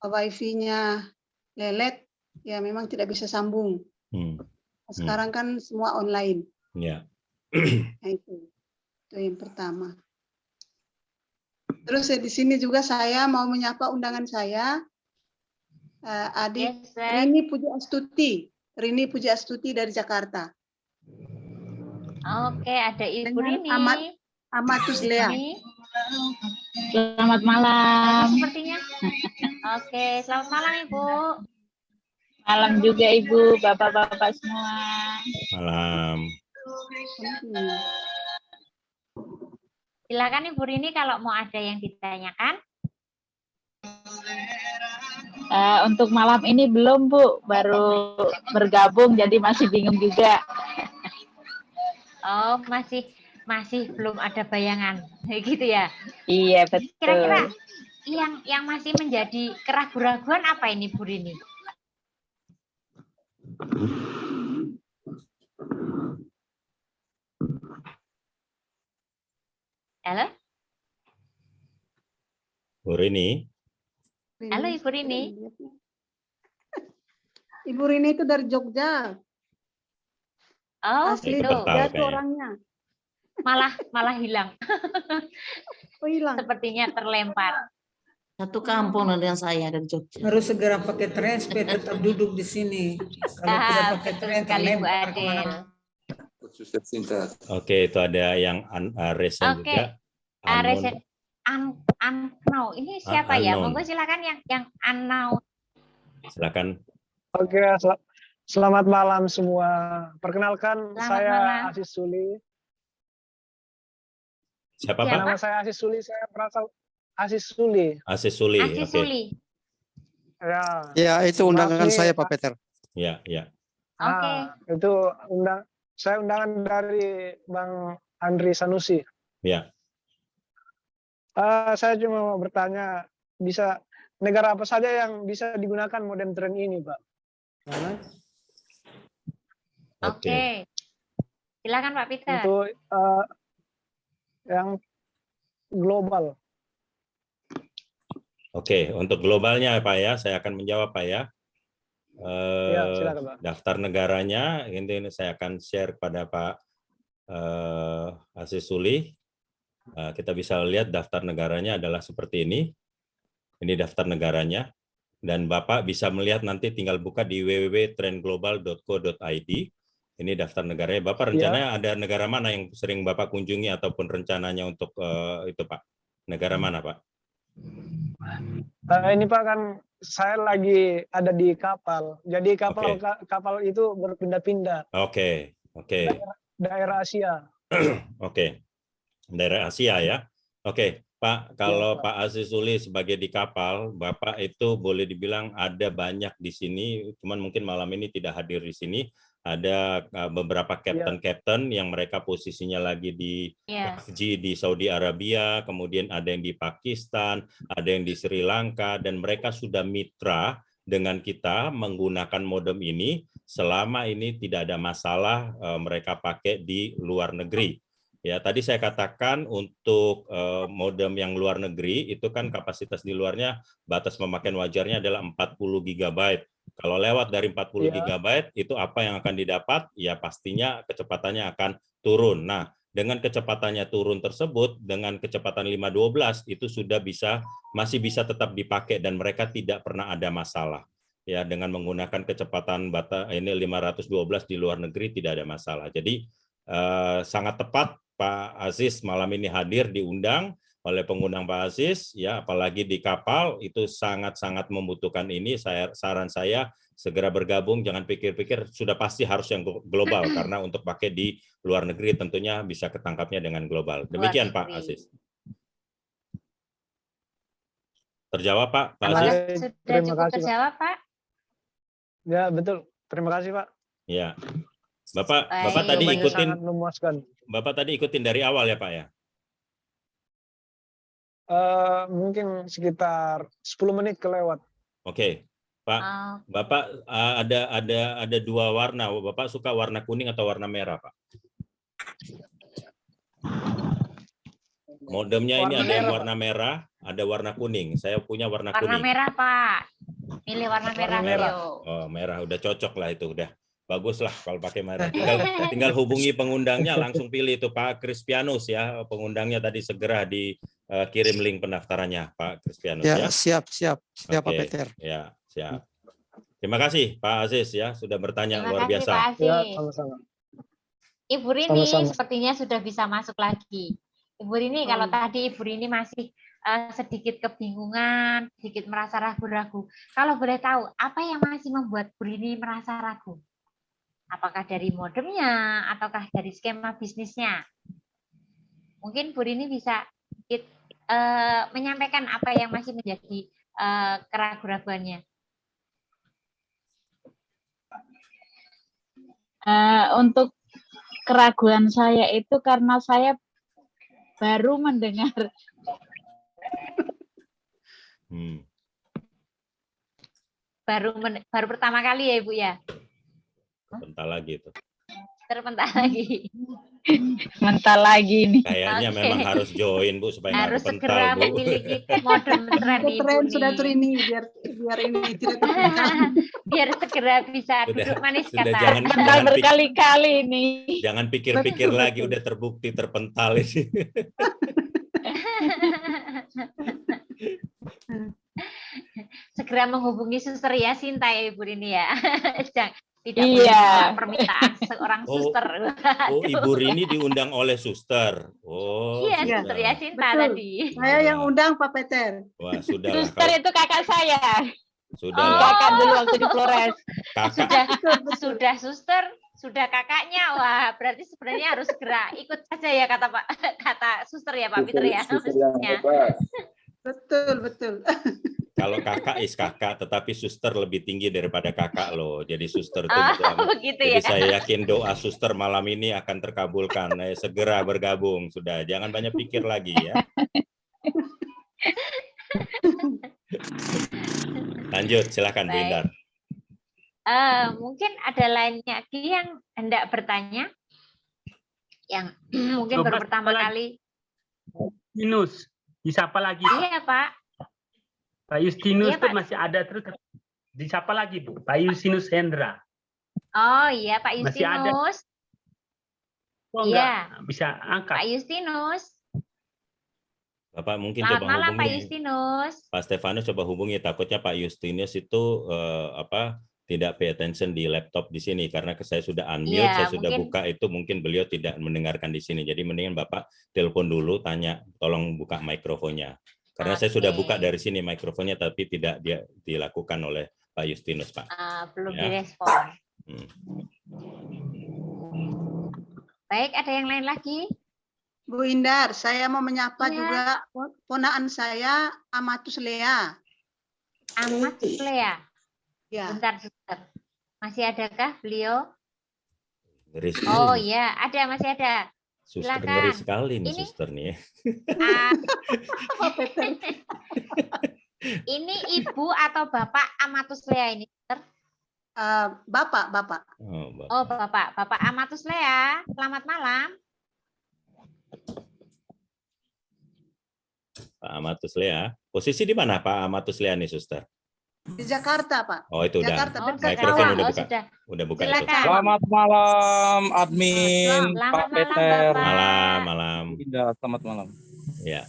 wifi-nya lelet, ya memang tidak bisa sambung. Sekarang kan semua online. Ya. Nah, itu yang pertama. Terus di sini juga saya mau menyapa undangan saya, adik Rini Puji Astuti dari Jakarta. Oke, ada Ibu Rini. Amatus Lea. Selamat malam. Sepertinya. Oke, selamat malam Ibu. Malam juga Ibu, Bapak-bapak semua. Malam. Silakan Ibu Rini kalau mau ada yang ditanyakan. Untuk malam ini belum Bu, baru bergabung jadi masih bingung juga. Oh, masih belum ada bayangan, gitu ya? Iya betul. Kira-kira yang masih menjadi keraguan-raguan apa ini Bu Rini? Halo, Bu Rini. halo Ibu Rini. Ibu Rini itu dari Jogja. Oh, Asli Ikut gitu. tahu Jogja tuh kayaknya. orangnya. Malah hilang. Oh, hilang. Sepertinya terlempar. Satu kampung dengan saya dari Jogja. Harus segera pakai transfer, tetap duduk di sini. Kalau tidak pakai Betul transfer, sekali Bu lempar Adel. kemana. Khusus tercinta. Oke, itu ada yang Resen Oke. juga. Anon. Resen Annau. Ini siapa ya? Anon. Monggo silakan yang Annau. Silakan. Oke, selamat malam semua. Perkenalkan, Selamat saya malam. Aziz Suli. Siapa, Siapa? Pak? Nama saya Aziz Suli, saya berasal Aziz Suli. Aziz Suli. Aziz Oke. Suli. Ya, Ya, itu undangan Maaf nih, saya, Pak Peter. Ya, ya. Oke. Itu saya undangan dari Bang Andri Sanusi. Ya. Saya cuma mau bertanya, negara apa saja yang bisa digunakan modem train ini, Pak? Oke. Silakan Pak Peter. Untuk yang global. Oke, untuk globalnya Pak ya, saya akan menjawab Pak ya. Ya, silakan Pak. Daftar negaranya ini saya akan share kepada Pak Aziz Suli. Kita bisa lihat daftar negaranya adalah seperti ini. Ini daftar negaranya. Dan Bapak bisa melihat nanti tinggal buka di www.trendglobal.co.id. Ini daftar negaranya. Bapak rencananya ada negara mana yang sering Bapak kunjungi ataupun rencananya untuk itu Pak? Negara mana Pak? Ini Pak, kan saya lagi ada di kapal. Jadi kapal itu berpindah-pindah. Oke. Daerah Asia. Oke. Daerah Asia ya. Oke, Pak, kalau Pak Aziz Suli sebagai di kapal, Bapak itu boleh dibilang ada banyak di sini, cuman mungkin malam ini tidak hadir di sini. Ada beberapa kapten-kapten yang mereka posisinya lagi di FG di Saudi Arabia, kemudian ada yang di Pakistan, ada yang di Sri Lanka, dan mereka sudah mitra dengan kita menggunakan modem ini selama ini tidak ada masalah mereka pakai di luar negeri. Ya, tadi saya katakan untuk modem yang luar negeri itu kan kapasitas di luarnya batas pemakaian wajarnya adalah 40 GB. Kalau lewat dari 40 GB itu apa yang akan didapat? Ya pastinya kecepatannya akan turun. Nah, dengan kecepatannya turun tersebut dengan kecepatan 512 itu sudah masih bisa tetap dipakai dan mereka tidak pernah ada masalah. Ya, dengan menggunakan kecepatan ini 512 di luar negeri tidak ada masalah. Jadi sangat tepat Pak Aziz malam ini hadir diundang oleh pengundang Pak Aziz, ya apalagi di kapal itu sangat-sangat membutuhkan ini. Saran saya segera bergabung, jangan pikir-pikir sudah pasti harus yang global karena untuk pakai di luar negeri tentunya bisa ketangkapnya dengan global. Demikian Pak Aziz. Terjawab Pak Aziz? Sudah cukup terjawab Pak? Ya betul. Terima kasih Pak. Ya. Bapak tadi ikutin. Sangat memuaskan. Bapak tadi ikutin dari awal ya Pak ya? Mungkin sekitar 10 menit kelewat. Oke, Pak. Bapak ada dua warna. Bapak suka warna kuning atau warna merah, Pak? Modemnya ini ada yang warna merah, ada warna kuning. Saya punya warna kuning. Warna merah, Pak. Pilih warna merah. Oh, merah. Udah cocok lah itu. Udah bagus lah kalau pakai merah. Tinggal hubungi pengundangnya, langsung pilih itu Pak Crispianus ya. Pengundangnya tadi segera dikirim link pendaftarannya Pak Crispianus ya. Siap Pak Peter. Ya, siap. Terima kasih Pak Aziz ya sudah bertanya luar biasa. Pak Aziz. Ya, sama-sama. Ibu Rini sepertinya sudah bisa masuk lagi. Ibu Rini kalau tadi Ibu Rini masih sedikit kebingungan, sedikit merasa ragu-ragu. Kalau boleh tahu, apa yang masih membuat Bu Rini merasa ragu? Apakah dari modemnya, ataukah dari skema bisnisnya? Mungkin Bu Rini bisa menyampaikan apa yang masih menjadi keraguan-raguannya. Untuk keraguan saya itu karena saya baru mendengar. Baru pertama kali ya Ibu ya? Bentar lagi itu. terpental lagi. Mental lagi nih. Kayaknya Oke. memang harus join Bu supaya nggak Harus kepental segera Bu. memiliki modern tren Ibu Tren sudah nih. tuh ini biar ini tidak terpental. Biar segera bisa duduk manis Sudah kata. jangan Mental jangan berkali-kali nih. jangan pikir-pikir Betul, lagi betul. udah terbukti terpental ini. Segera menghubungi suster ya Sinta ya Ibu ini ya. Tidak Iya. boleh menolak permintaan seorang Oh, suster. Oh, Aduh. Ibu Rini diundang oleh suster. Oh, Iya, Iya. suster Yasinta Betul. tadi. Saya yang undang Pak Peter. Wah, sudahlah Suster kalau itu kakak saya. sudahlah. Kakak dulu waktu di Flores. Kakak Sudah suster, sudah kakaknya. Wah, berarti sebenarnya harus segera ikut saja ya kata suster ya Pak Peter ya. Maksudnya. Betul. Kalau kakak is kakak, tetapi suster lebih tinggi daripada kakak loh. Jadi suster itu Oh, bisa. begitu Jadi ya. saya yakin doa suster malam ini akan terkabulkan. Segera bergabung sudah. Jangan banyak pikir lagi ya. Lanjut, silakan Bu Baik. Indar. Mungkin ada lainnya lagi yang hendak bertanya, yang mungkin baru Coba pertama siapa kali. Justinus, disapa lagi. Iya Pak. Pak Justinus Iya, tuh Pak. masih ada terus. Disapa lagi Bu, Pak Justinus Hendra. Oh iya Pak Masih ada. Justinus. Kok Iya. nggak bisa angkat? Pak Justinus. Bapak mungkin Selamat coba malam Pak hubungi. Justinus. Pak Stefanus coba hubungi, takutnya Pak Justinus itu tidak pay attention di laptop di sini karena saya sudah unmute, Iya, saya sudah mungkin- buka itu mungkin beliau tidak mendengarkan di sini. Jadi mendingan Bapak telepon dulu, tanya, tolong buka mikrofonnya. Karena saya sudah Oke. buka dari sini mikrofonnya tapi tidak dilakukan oleh Pak Justinus, Pak. Belum Ya. direspon. Hmm. Baik, ada yang lain lagi? Bu Indar, saya mau menyapa Iya. juga ponaan saya Amatus Lea. Amatus Lea. Ya. Bentar, suster. Masih adakah beliau? Ngeri sekali Oh nih. iya, ada, masih ada. Suster Silakan. ngeri sekali nih Ini- suster nih. Pak Peter. Ini Ibu atau Bapak Amatus Lea ini, suster? Bapak. Oh, Bapak. Oh, Bapak Amatus Lea. Selamat malam. Pak Amatus Lea. Posisi di mana Pak Amatus Lea nih, suster? Di Jakarta, Pak. Oh, itu udah. Jakarta, Oh, dekat Mikrofon Karawang. udah Oh, buka. sudah. Udah buka itu. Silakan. Selamat malam, admin, Selamat Pak malam, Peter. Bapak. Malam. Indah, selamat malam. Ya.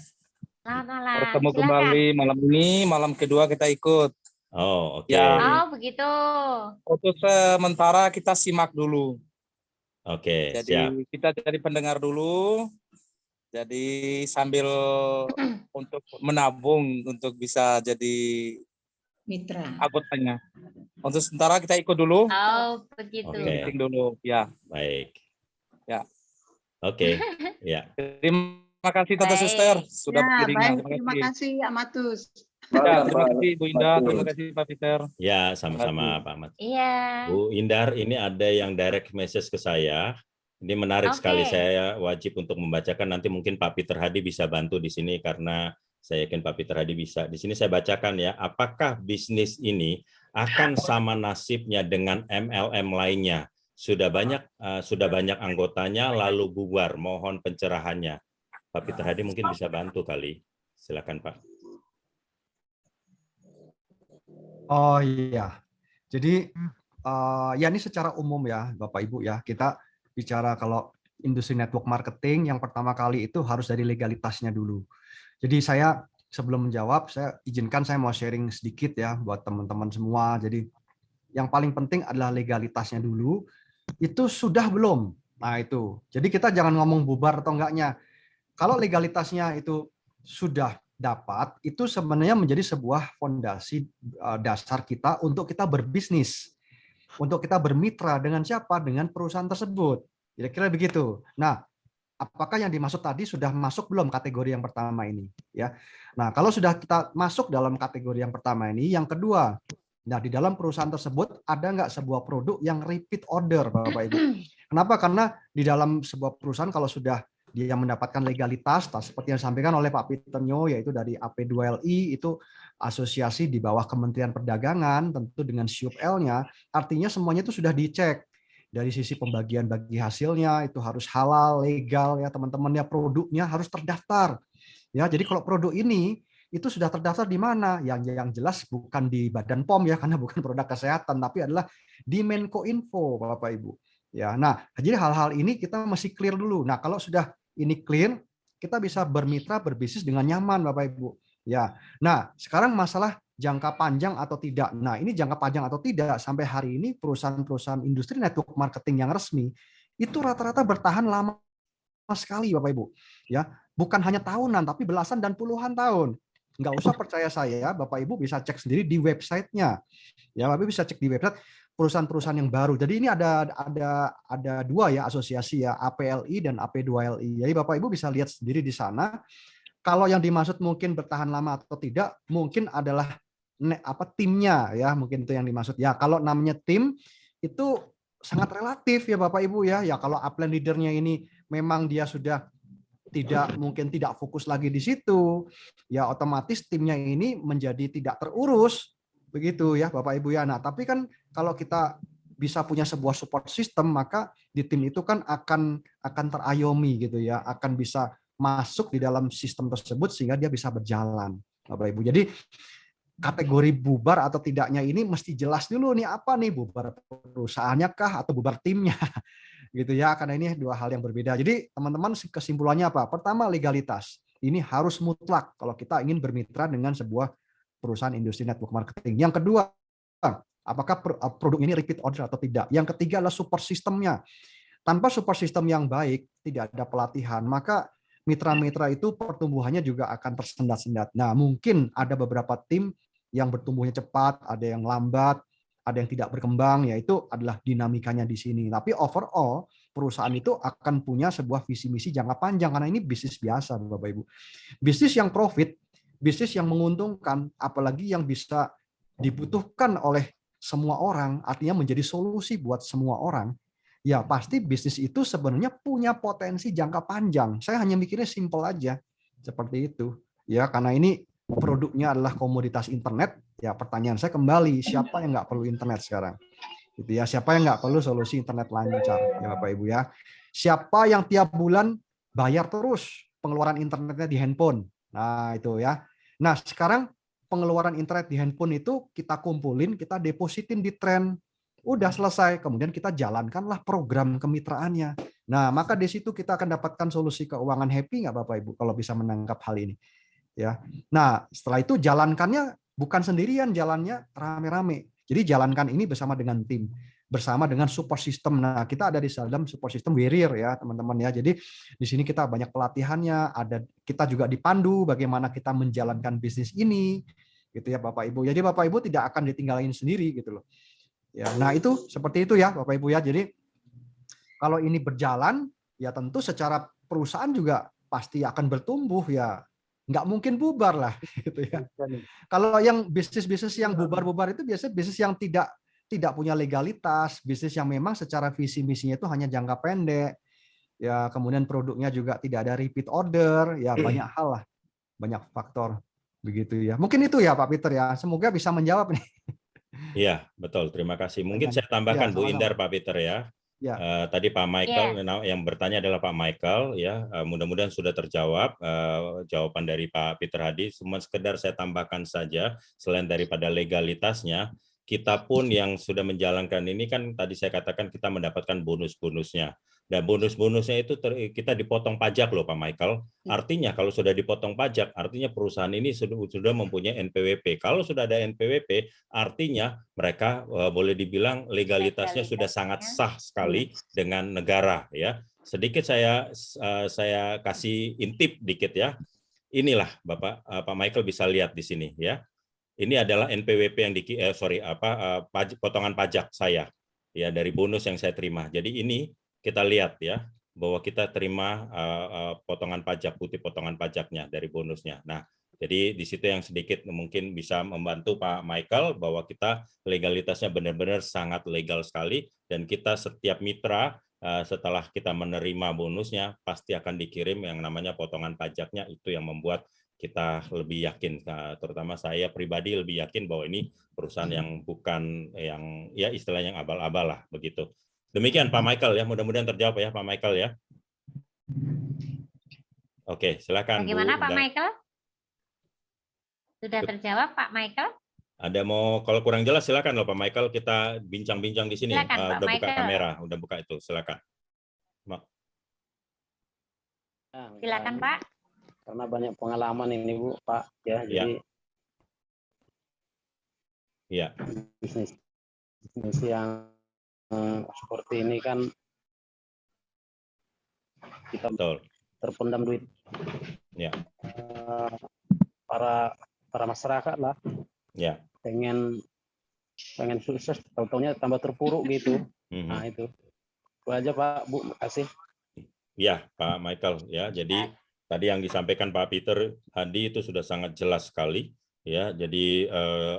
Selamat malam. Bertemu Silakan. kembali malam ini, malam kedua kita ikut. Oh, oke. Ya. Oh, begitu. Untuk sementara kita simak dulu. Oke, Jadi siap. kita jadi pendengar dulu. Jadi sambil untuk menabung untuk bisa jadi Mitra. anggotanya. Untuk sementara kita ikut dulu. Oh, begitu. Oke. Meeting dulu, ya. Baik. Ya. Oke. Ya. Terima kasih Tante Baik. Suster sudah Ya, beriringan. baik. Terima kasih, Amatus. Ya, terima kasih Bu Indah, terima kasih Pak Peter. Ya, sama-sama Pak Ahmad. Iya. Bu Indar, ini ada yang direct message ke saya. Ini menarik Oke. sekali, saya wajib untuk membacakan. Nanti mungkin Pak Peter Hadi bisa bantu di sini karena saya yakin Pak Peter Hadi bisa. Di sini saya bacakan ya, apakah bisnis ini akan sama nasibnya dengan MLM lainnya? Sudah banyak anggotanya lalu bubar. Mohon pencerahannya. Pak Peter Hadi mungkin bisa bantu kali. Silakan Pak. Oh iya. Jadi ya ini secara umum ya Bapak Ibu ya, kita bicara kalau industri network marketing yang pertama kali itu harus dari legalitasnya dulu. Jadi saya sebelum menjawab, saya izinkan saya mau sharing sedikit ya buat teman-teman semua. Jadi yang paling penting adalah legalitasnya dulu. Itu sudah belum? Nah itu. Jadi kita jangan ngomong bubar atau enggaknya. Kalau legalitasnya itu sudah dapat, itu sebenarnya menjadi sebuah fondasi dasar kita untuk kita berbisnis, untuk kita bermitra dengan siapa? Dengan perusahaan tersebut. Kira-kira begitu. Nah, apakah yang dimaksud tadi sudah masuk belum kategori yang pertama ini? Ya. Nah, kalau sudah kita masuk dalam kategori yang pertama ini, yang kedua, nah di dalam perusahaan tersebut ada nggak sebuah produk yang repeat order, Bapak Ibu? Kenapa? Karena di dalam sebuah perusahaan kalau sudah dia mendapatkan legalitas, seperti yang disampaikan oleh Pak Peter Nyo, yaitu dari AP2LI, itu asosiasi di bawah Kementerian Perdagangan, tentu dengan SUPL-nya, artinya semuanya itu sudah dicek. dari sisi pembagian bagi hasilnya itu harus halal, legal ya teman-teman ya, produknya harus terdaftar. Ya, jadi kalau produk ini itu sudah terdaftar di mana? Yang jelas bukan di Badan POM ya, karena bukan produk kesehatan, tapi adalah di Menkominfo, Bapak Ibu. Ya, nah, jadi hal-hal ini kita mesti clear dulu. Nah, kalau sudah ini clear, kita bisa bermitra berbisnis dengan nyaman, Bapak Ibu. Ya, nah sekarang masalah jangka panjang atau tidak. Nah, ini jangka panjang atau tidak sampai hari ini perusahaan-perusahaan industri network marketing yang resmi itu rata-rata bertahan lama sekali, Bapak Ibu. Ya, bukan hanya tahunan tapi belasan dan puluhan tahun. Nggak usah percaya saya, Bapak Ibu bisa cek sendiri di websitenya. Ya, Bapak Ibu bisa cek di website perusahaan-perusahaan yang baru. Jadi ini ada dua ya asosiasi ya, APLI dan AP2LI. Jadi Bapak Ibu bisa lihat sendiri di sana. Kalau yang dimaksud mungkin bertahan lama atau tidak, mungkin adalah timnya ya, mungkin itu yang dimaksud ya. Kalau namanya tim itu sangat relatif ya Bapak Ibu ya. Ya kalau upline leadernya ini memang dia sudah mungkin tidak fokus lagi di situ, ya otomatis timnya ini menjadi tidak terurus begitu ya Bapak Ibu ya. Nah, tapi kan kalau kita bisa punya sebuah support system, maka di tim itu kan akan terayomi gitu ya, akan bisa masuk di dalam sistem tersebut sehingga dia bisa berjalan Bapak Ibu. Jadi kategori bubar atau tidaknya ini mesti jelas dulu nih, apa nih, bubar perusahaannya kah atau bubar timnya gitu ya, karena ini dua hal yang berbeda. Jadi teman-teman kesimpulannya apa? Pertama, legalitas ini harus mutlak kalau kita ingin bermitra dengan sebuah perusahaan industri network marketing. Yang kedua, apakah produk ini repeat order atau tidak. Yang ketiga adalah support systemnya. Tanpa support system yang baik, tidak ada pelatihan, maka mitra-mitra itu pertumbuhannya juga akan tersendat-sendat. Nah, mungkin ada beberapa tim yang bertumbuhnya cepat, ada yang lambat, ada yang tidak berkembang, yaitu adalah dinamikanya di sini. Tapi overall, perusahaan itu akan punya sebuah visi misi jangka panjang, karena ini bisnis biasa, Bapak Ibu. Bisnis yang profit, bisnis yang menguntungkan, apalagi yang bisa dibutuhkan oleh semua orang, artinya menjadi solusi buat semua orang, ya pasti bisnis itu sebenarnya punya potensi jangka panjang. Saya hanya mikirnya simpel aja, seperti itu. Ya, karena ini produknya adalah komoditas internet. Ya, pertanyaan saya kembali, siapa yang nggak perlu internet sekarang? Gitu ya, siapa yang nggak perlu solusi internet lancar, ya Bapak Ibu ya? Siapa yang tiap bulan bayar terus pengeluaran internetnya di handphone? Nah, itu ya. Nah, sekarang pengeluaran internet di handphone itu kita kumpulin, kita depositin di Trend. Udah selesai, kemudian kita jalankanlah program kemitraannya. Nah, maka di situ kita akan dapatkan solusi keuangan happy nggak Bapak Ibu kalau bisa menangkap hal ini. Ya. Nah, setelah itu jalankannya bukan sendirian, jalannya rame-rame. Jadi jalankan ini bersama dengan tim, bersama dengan support system. Nah, kita ada di dalam support system Warrior ya, teman-teman ya. Jadi di sini kita banyak pelatihannya, ada kita juga dipandu bagaimana kita menjalankan bisnis ini gitu ya Bapak Ibu. Jadi Bapak Ibu tidak akan ditinggalin sendiri gitu loh. Ya, nah itu seperti itu ya Bapak Ibu ya. Jadi kalau ini berjalan ya tentu secara perusahaan juga pasti akan bertumbuh ya. Nggak mungkin bubar lah gitu ya. Kalau yang bisnis-bisnis yang bubar-bubar itu biasanya bisnis yang tidak punya legalitas, bisnis yang memang secara visi misinya itu hanya jangka pendek. Ya, kemudian produknya juga tidak ada repeat order, ya banyak hal lah. Banyak faktor begitu ya. Mungkin itu ya Pak Peter ya. Semoga bisa menjawab nih. Iya, betul. Terima kasih. Mungkin saya tambahkan Ya, Bu Indar, Pak Peter ya. Ya. Tadi Pak Michael yang bertanya adalah Pak Michael ya. Mudah-mudahan sudah terjawab jawaban dari Pak Peter Hadi. Cuma sekedar saya tambahkan saja, selain daripada legalitasnya, kita pun yang sudah menjalankan ini kan tadi saya katakan kita mendapatkan bonus-bonusnya. Dan bonus-bonusnya itu kita dipotong pajak loh Pak Michael. Artinya kalau sudah dipotong pajak, artinya perusahaan ini sudah mempunyai NPWP. Kalau sudah ada NPWP, artinya mereka boleh dibilang legalitasnya sudah sangat sah sekali dengan negara ya. Sedikit saya kasih intip dikit ya. Inilah Bapak Pak Michael bisa lihat di sini ya. Ini adalah NPWP yang potongan pajak saya ya dari bonus yang saya terima. Jadi ini kita lihat ya bahwa kita terima potongan pajak, putih potongan pajaknya dari bonusnya. Nah, jadi di situ yang sedikit mungkin bisa membantu Pak Michael bahwa kita legalitasnya benar-benar sangat legal sekali dan kita setiap mitra setelah kita menerima bonusnya pasti akan dikirim yang namanya potongan pajaknya, itu yang membuat kita lebih yakin, terutama saya pribadi lebih yakin bahwa ini perusahaan yang bukan yang ya istilahnya yang abal-abal lah begitu. Demikian Pak Michael ya, mudah-mudahan terjawab ya Pak Michael ya. Oke, silakan Bagaimana Bu. Pak Michael? Sudah terjawab Pak Michael? Ada mau, kalau kurang jelas silakan loh Pak Michael, kita bincang-bincang di sini. Silakan, Pak Udah buka Michael. kamera, udah buka itu, silakan. Silakan Pak. Karena banyak pengalaman ini Bu, Pak ya, jadi ya. bisnis yang seperti ini kan kita terpendam duit ya. Para masyarakat lah ya pengen sukses, tahu-taunya tambah terpuruk gitu. Nah itu aja Pak, Bu, makasih. Ya Pak Michael ya, jadi tadi yang disampaikan Pak Peter Hadi itu sudah sangat jelas sekali ya. Jadi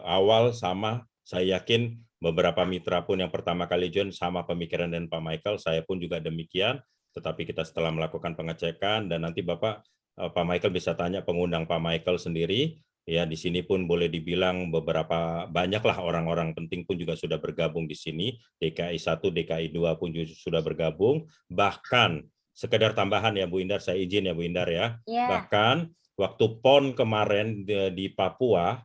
awal sama, saya yakin beberapa mitra pun yang pertama kali join sama pemikiran dan Pak Michael, saya pun juga demikian. Tetapi kita setelah melakukan pengecekan dan nanti Pak Michael bisa tanya pengundang Pak Michael sendiri. Ya, di sini pun boleh dibilang beberapa banyaklah orang-orang penting pun juga sudah bergabung di sini. DKI 1, DKI 2 pun juga sudah bergabung. Bahkan sekedar tambahan ya Bu Indar, saya izin ya Bu Indar ya. Bahkan waktu PON kemarin di Papua,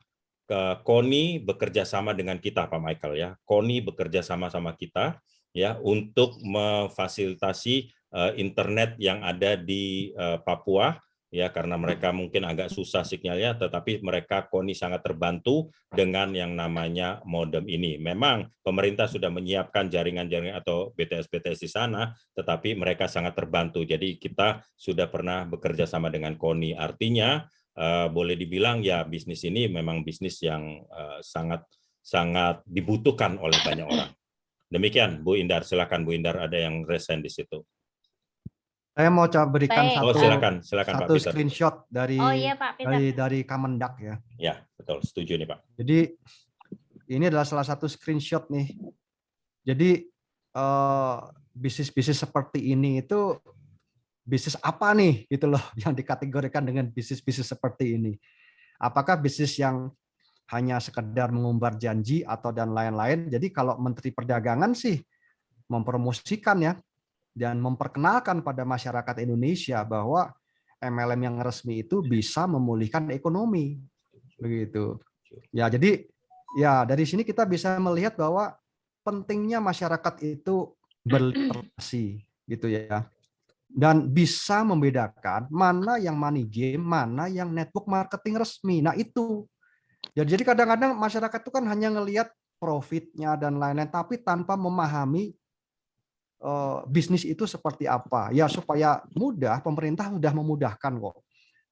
KONI bekerja sama dengan kita Pak Michael ya. KONI bekerja sama-sama kita ya untuk memfasilitasi internet yang ada di Papua. Ya, karena mereka mungkin agak susah sinyalnya, tetapi mereka KONI sangat terbantu dengan yang namanya modem ini. Memang pemerintah sudah menyiapkan jaringan-jaringan atau BTS-BTS di sana, tetapi mereka sangat terbantu. Jadi kita sudah pernah bekerja sama dengan KONI. Artinya boleh dibilang ya bisnis ini memang bisnis yang sangat dibutuhkan oleh banyak orang. Demikian Bu Indar, silakan Bu Indar, ada yang resen di situ. Saya mau coba berikan silakan satu Pak screenshot dari dari Kemendak ya. Ya, betul, setuju nih Pak. Jadi ini adalah salah satu screenshot nih. Jadi bisnis-bisnis seperti ini itu bisnis apa nih gitu loh yang dikategorikan dengan bisnis-bisnis seperti ini. Apakah bisnis yang hanya sekedar mengumbar janji atau dan lain-lain. Jadi kalau Menteri Perdagangan sih mempromosikan ya dan memperkenalkan pada masyarakat Indonesia bahwa MLM yang resmi itu bisa memulihkan ekonomi, begitu. Ya, jadi ya dari sini kita bisa melihat bahwa pentingnya masyarakat itu berliterasi, gitu ya, dan bisa membedakan mana yang money game, mana yang network marketing resmi. Nah itu. Jadi kadang-kadang masyarakat itu kan hanya ngelihat profitnya dan lain-lain, tapi tanpa memahami bisnis itu seperti apa. Ya supaya mudah, pemerintah sudah memudahkan kok.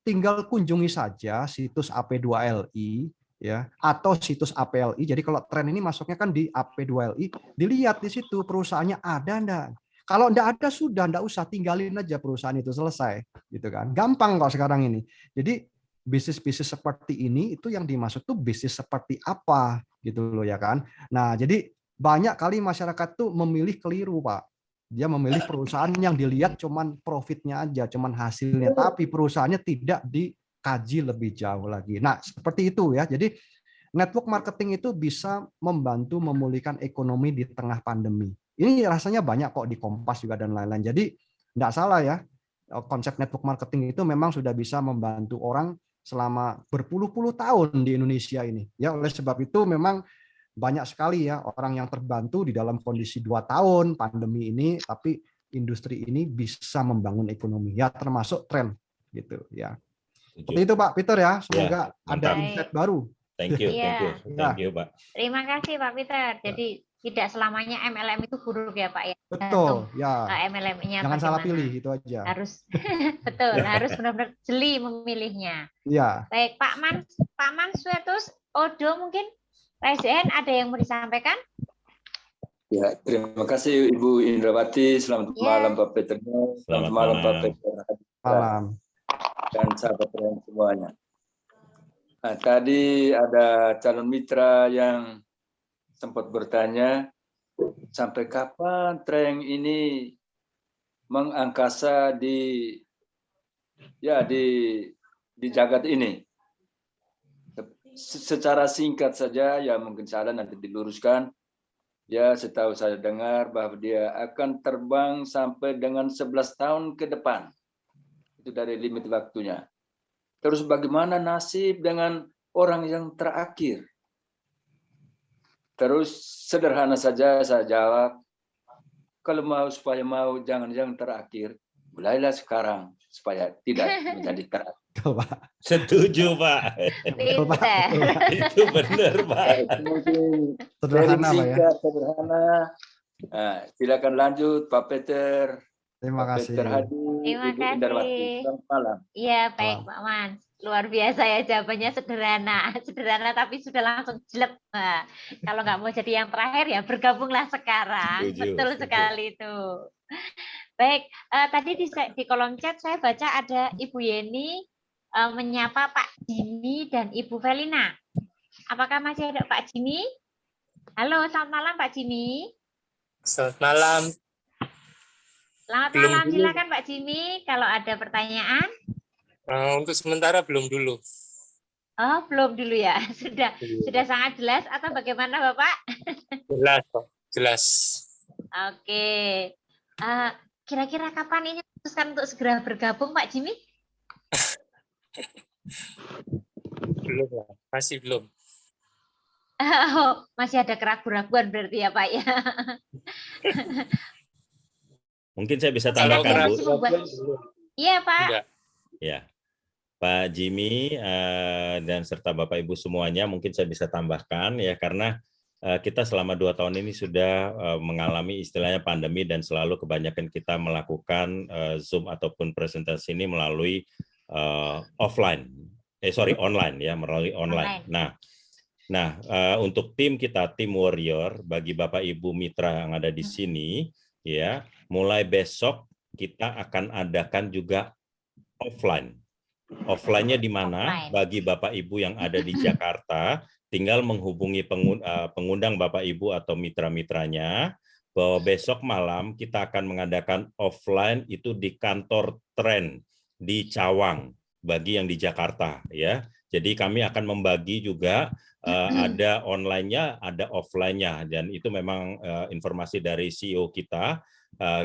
Tinggal kunjungi saja situs AP2LI ya atau situs APLI. Jadi kalau tren ini masuknya kan di AP2LI, dilihat di situ perusahaannya ada enggak. Kalau enggak ada sudah enggak usah, tinggalin aja perusahaan itu, selesai gitu kan. Gampang kok sekarang ini. Jadi bisnis-bisnis seperti ini itu yang dimaksud tuh bisnis seperti apa gitu loh ya kan. Nah, jadi banyak kali masyarakat tuh memilih keliru, Pak. Dia memilih perusahaan yang dilihat cuman profitnya aja, cuman hasilnya, tapi perusahaannya tidak dikaji lebih jauh lagi. Nah, seperti itu ya. Jadi network marketing itu bisa membantu memulihkan ekonomi di tengah pandemi. Ini rasanya banyak kok di Kompas juga dan lain-lain. Jadi enggak salah ya. Konsep network marketing itu memang sudah bisa membantu orang selama berpuluh-puluh tahun di Indonesia ini. Ya, oleh sebab itu memang banyak sekali ya orang yang terbantu di dalam kondisi 2 tahun pandemi ini, tapi industri ini bisa membangun ekonomi ya, termasuk tren gitu ya. Seperti itu Pak Peter ya, semoga ada insight baru. Thank you Pak. Terima kasih Pak Peter. Jadi tidak selamanya MLM itu buruk ya Pak ya. Betul ya. MLM-nya jangan salah pilih, itu aja. Harus betul, harus benar-benar jeli memilihnya. Ya. Baik Pak Mansuetus Odo, mungkin PSN ada yang mau disampaikan? Ya, terima kasih Ibu Indrawati. Selamat malam Pak Peter. Selamat malam Pak Peter. Malam. Dan sahabat semuanya. Nah, tadi ada calon mitra yang sempat bertanya sampai kapan tren ini mengangkasa di jagat ini. Secara singkat saja, ya mungkin salah nanti diluruskan. Ya, setahu saya dengar bahwa dia akan terbang sampai dengan 11 tahun ke depan. Itu dari limit waktunya. Terus bagaimana nasib dengan orang yang terakhir? Terus sederhana saja saya jawab, kalau mau supaya mau jangan terakhir, mulailah sekarang supaya tidak menjadi terakhir. Setuju, Pak. Itu benar, Pak. Sederhana, Pak ya. Sederhana. Nah, silakan lanjut, Pak Peter. Terima Pak kasih. Peter Hadi, Terima Ibu Indarwati. kasih. Selamat malam. Iya, baik Pak Man. Luar biasa ya jawabannya, sederhana. Sederhana tapi sudah langsung jelek. Nah, kalau nggak mau jadi yang terakhir ya bergabunglah sekarang. Betul sekali itu. Baik, tadi di kolom chat saya baca ada Ibu Yeni menyapa Pak Jimmy dan Ibu Velina. Apakah masih ada Pak Jimmy? Halo, selamat malam Pak Jimmy. Selamat malam. Selamat malam, silakan Pak Jimmy kalau ada pertanyaan. Untuk sementara belum dulu. Oh, belum dulu ya. Sudah sangat jelas atau bagaimana Bapak? Jelas, Pak. Jelas. Oke. Kira-kira kapan ini memutuskan untuk segera bergabung Pak Jimmy? Belum lah, masih belum. Oh, masih ada keraguan-raguan berarti ya Pak ya. Mungkin saya bisa tambahkan, Bu. Iya Pak. Ya, Pak Jimmy dan serta Bapak Ibu semuanya, mungkin saya bisa tambahkan ya, karena kita selama 2 tahun ini sudah mengalami istilahnya pandemi dan selalu kebanyakan kita melakukan Zoom ataupun presentasi ini melalui online ya, melalui online. Nah, untuk tim kita, tim warrior, bagi Bapak Ibu mitra yang ada di sini, ya, mulai besok kita akan adakan juga offline. Offline-nya di mana? Bagi Bapak Ibu yang ada di Jakarta, tinggal menghubungi pengundang Bapak Ibu atau mitra-mitranya, bahwa besok malam kita akan mengadakan offline itu di kantor Tren di Cawang, bagi yang di Jakarta, ya. Jadi kami akan membagi juga ada online-nya, ada offline-nya, dan itu memang informasi dari CEO kita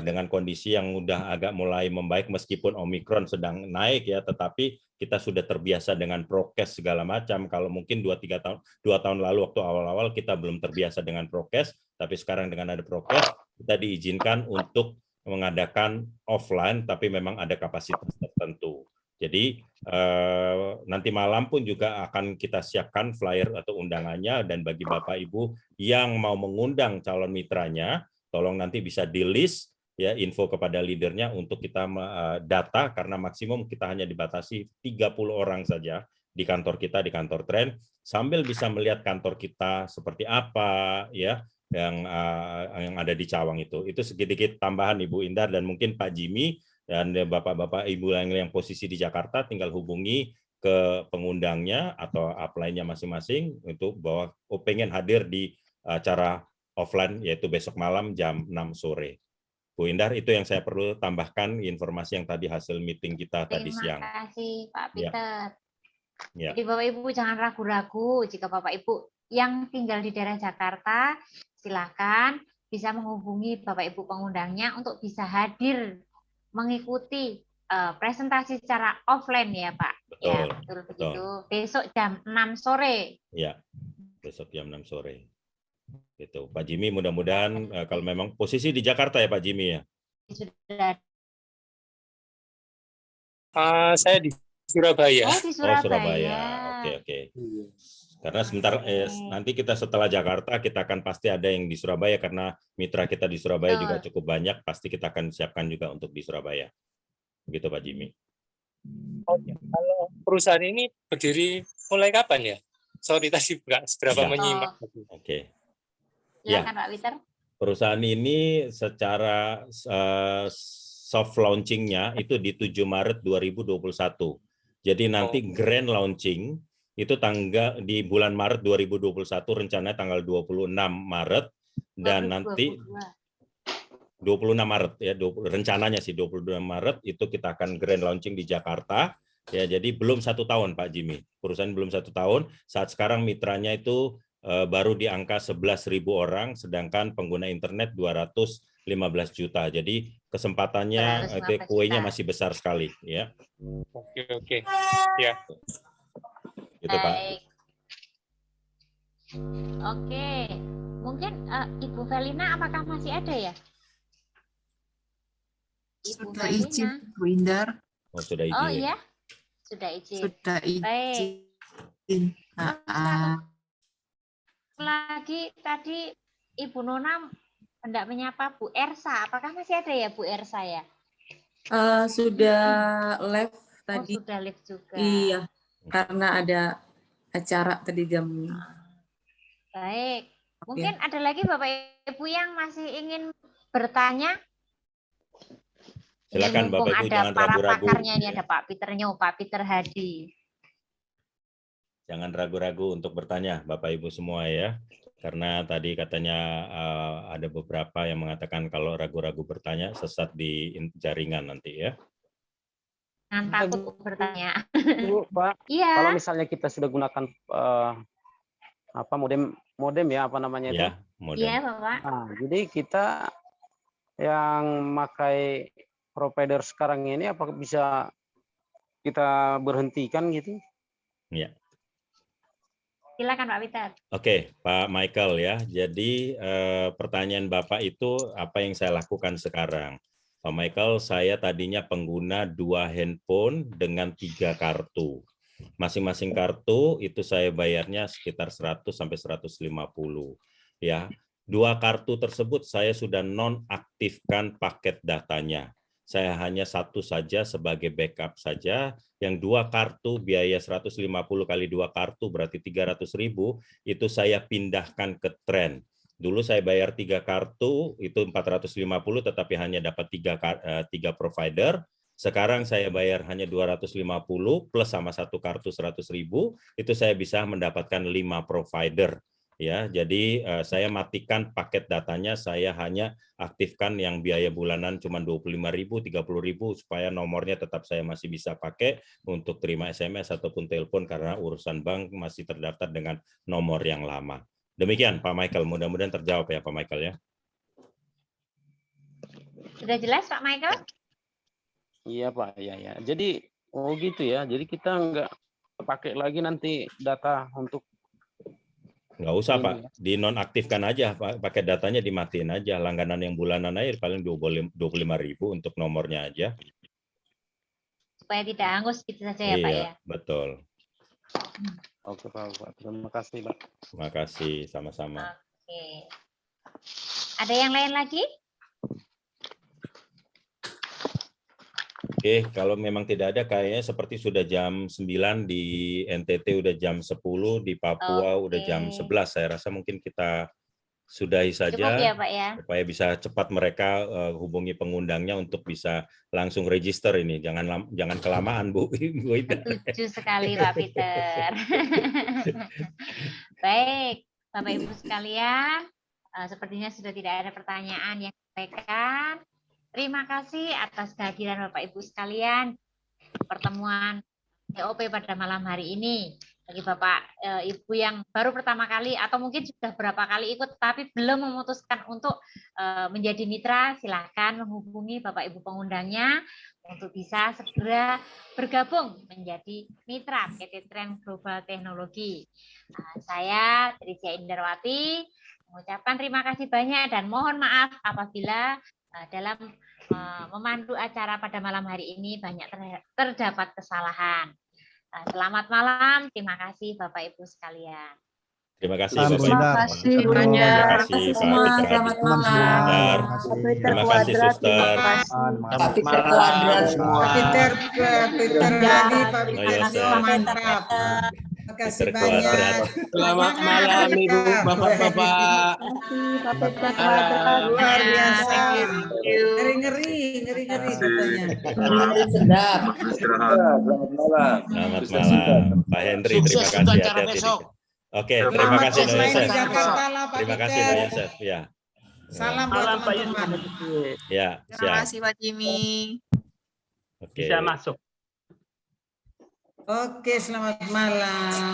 dengan kondisi yang udah agak mulai membaik meskipun Omikron sedang naik ya, tetapi kita sudah terbiasa dengan prokes segala macam. Kalau mungkin 2 tahun lalu waktu awal-awal kita belum terbiasa dengan prokes, tapi sekarang dengan ada prokes kita diizinkan untuk mengadakan offline, tapi memang ada kapasitas tertentu. Jadi nanti malam pun juga akan kita siapkan flyer atau undangannya, dan bagi Bapak Ibu yang mau mengundang calon mitranya, tolong nanti bisa di-list ya, info kepada leadernya untuk kita data, karena maksimum kita hanya dibatasi 30 orang saja di kantor kita, di kantor Tren, sambil bisa melihat kantor kita seperti apa ya, yang ada di Cawang itu. Itu sedikit tambahan Ibu Indar, dan mungkin Pak Jimmy dan Bapak-Bapak Ibu yang posisi di Jakarta tinggal hubungi ke pengundangnya atau upline-nya masing-masing untuk bahwa pengen hadir di acara offline, yaitu besok malam jam 6 sore. Bu Indar, itu yang saya perlu tambahkan informasi yang tadi hasil meeting kita tadi siang. Terima kasih Pak Peter. Ya. Jadi Bapak Ibu jangan ragu-ragu, jika Bapak Ibu yang tinggal di daerah Jakarta, silakan bisa menghubungi Bapak Ibu pengundangnya untuk bisa hadir mengikuti presentasi secara offline ya Pak. Betul, ya, betul begitu. Besok jam 6 sore. Ya, besok jam 6 sore. Gitu. Pak Jimmy, mudah-mudahan kalau memang posisi di Jakarta ya Pak Jimmy ya. Sudah. Saya di Surabaya. Oh, di Surabaya. Oh, Surabaya. Oke. Karena sebentar nanti kita setelah Jakarta kita akan pasti ada yang di Surabaya, karena mitra kita di Surabaya juga cukup banyak, pasti kita akan siapkan juga untuk di Surabaya. Begitu Pak Jimmy. Oke. Kalau perusahaan ini berdiri mulai kapan ya? Sorry tadi nggak seberapa menyimak. Oke. Silakan Pak Peter. Perusahaan ini secara soft launching-nya itu di 7 Maret 2021. Jadi nanti grand launching itu tanggal di bulan Maret 2021, rencananya tanggal 26 Maret, dan nanti 26 Maret ya, rencananya sih 22 Maret itu kita akan grand launching di Jakarta ya. Jadi belum 1 tahun Pak Jimmy, perusahaan belum 1 tahun. Saat sekarang mitranya itu baru di angka 11.000 orang, sedangkan pengguna internet 215 juta. Jadi kesempatannya kuenya masih besar sekali, ya. Oke. Ya. Gitu, Pak. Oke, mungkin Ibu Velina apakah masih ada ya? Ibu Sudah Velina. izin, Bu Indar. Oh, sudah izin. Oh iya, sudah izin. Sudah izin. Baik. Lagi tadi Ibu Nona hendak menyapa Bu Ersa. Apakah masih ada ya Bu Ersa ya? Sudah live tadi. Oh, sudah live juga. Iya, karena ada acara tadi jam. Baik. Mungkin ada lagi Bapak Ibu yang masih ingin bertanya? Silakan Bapak Ibu, jangan ragu-ragu. Pakarnya ini ada Pak Peter Hadi. Jangan ragu-ragu untuk bertanya Bapak Ibu semua ya. Karena tadi katanya ada beberapa yang mengatakan kalau ragu-ragu bertanya sesat di jaringan nanti ya. Jangan takut bertanya. Bu, Pak, iya. Kalau misalnya kita sudah gunakan modem ya, apa namanya itu? Ya, modem. Iya, Bapak. Nah, jadi kita yang memakai provider sekarang ini apakah bisa kita berhentikan gitu? Ya. Silakan Pak Peter. Oke, Pak Michael ya. Jadi pertanyaan Bapak itu apa yang saya lakukan sekarang? Pak Michael, saya tadinya pengguna 2 handphone dengan 3 kartu. Masing-masing kartu itu saya bayarnya sekitar 100 sampai 150 ya. 2 kartu tersebut saya sudah nonaktifkan paket datanya. Saya hanya 1 saja sebagai backup saja. Yang 2 kartu biaya 150 kali 2 kartu berarti 300.000 itu saya pindahkan ke Trend. Dulu saya bayar 3 kartu itu 450 tetapi hanya dapat 3 provider. Sekarang saya bayar hanya 250 plus sama 1 kartu 100.000 itu saya bisa mendapatkan 5 provider. Ya, jadi saya matikan paket datanya, saya hanya aktifkan yang biaya bulanan cuma 25.000, 30.000 supaya nomornya tetap saya masih bisa pakai untuk terima SMS ataupun telepon karena urusan bank masih terdaftar dengan nomor yang lama. Demikian Pak Michael, mudah-mudahan terjawab ya Pak Michael ya. Sudah jelas Pak Michael? Iya Pak, ya. Jadi gitu ya. Jadi kita nggak pakai lagi nanti data untuk. Nggak usah Pak, dinonaktifkan aja Pak, pakai datanya dimatiin aja, langganan yang bulanan aja paling 25.000 untuk nomornya aja. Supaya tidak hangus gitu saja ya Pak ya? Iya, betul. Oke Pak, terima kasih Pak. Terima kasih, sama-sama. Oke. Ada yang lain lagi? Oke, kalau memang tidak ada kayaknya seperti sudah jam 9 di NTT udah jam 10, di Papua udah jam 11. Saya rasa mungkin kita sudahi saja. Cukup ya Pak ya. Supaya bisa cepat mereka hubungi pengundangnya untuk bisa langsung register ini. Jangan kelamaan Bu. Setuju sekali Pak Peter. Baik, Bapak Ibu sekalian, sepertinya sudah tidak ada pertanyaan yang disampaikan. Terima kasih atas kehadiran Bapak Ibu sekalian pertemuan TOP pada malam hari ini. Bagi Bapak Ibu yang baru pertama kali atau mungkin sudah berapa kali ikut tapi belum memutuskan untuk menjadi mitra, silakan menghubungi Bapak Ibu pengundangnya untuk bisa segera bergabung menjadi mitra PT Trend Global Teknologi. Saya Trisya Indarwati mengucapkan terima kasih banyak dan mohon maaf apabila dalam memandu acara pada malam hari ini banyak terdapat kesalahan. Selamat malam, terima kasih Bapak Ibu sekalian. Terima kasih Bapak Ibu. Terima kasih banyak. Terima kasih Pak Peter. Selamat malam. Terima kasih Suster. Pak Peter Kuadrat semua. Pak Peter Hadi, Pak Peter mantap. Terima kasih banyak. Selamat malam Ibu, Bapak-bapak. Pak Peter Kuadrat luar biasa. Ngeri katanya. Sedap. Selamat malam. Selamat malam. Pak Henry, terima kasih hati-hati. Oke, terima kasih Pak Yosef. Terima kasih Pak Yosef. Ya. Salam buat teman-teman. Ya, Terima siap. kasih Pak Jimmy. Oke. Bisa masuk. Oke, selamat malam.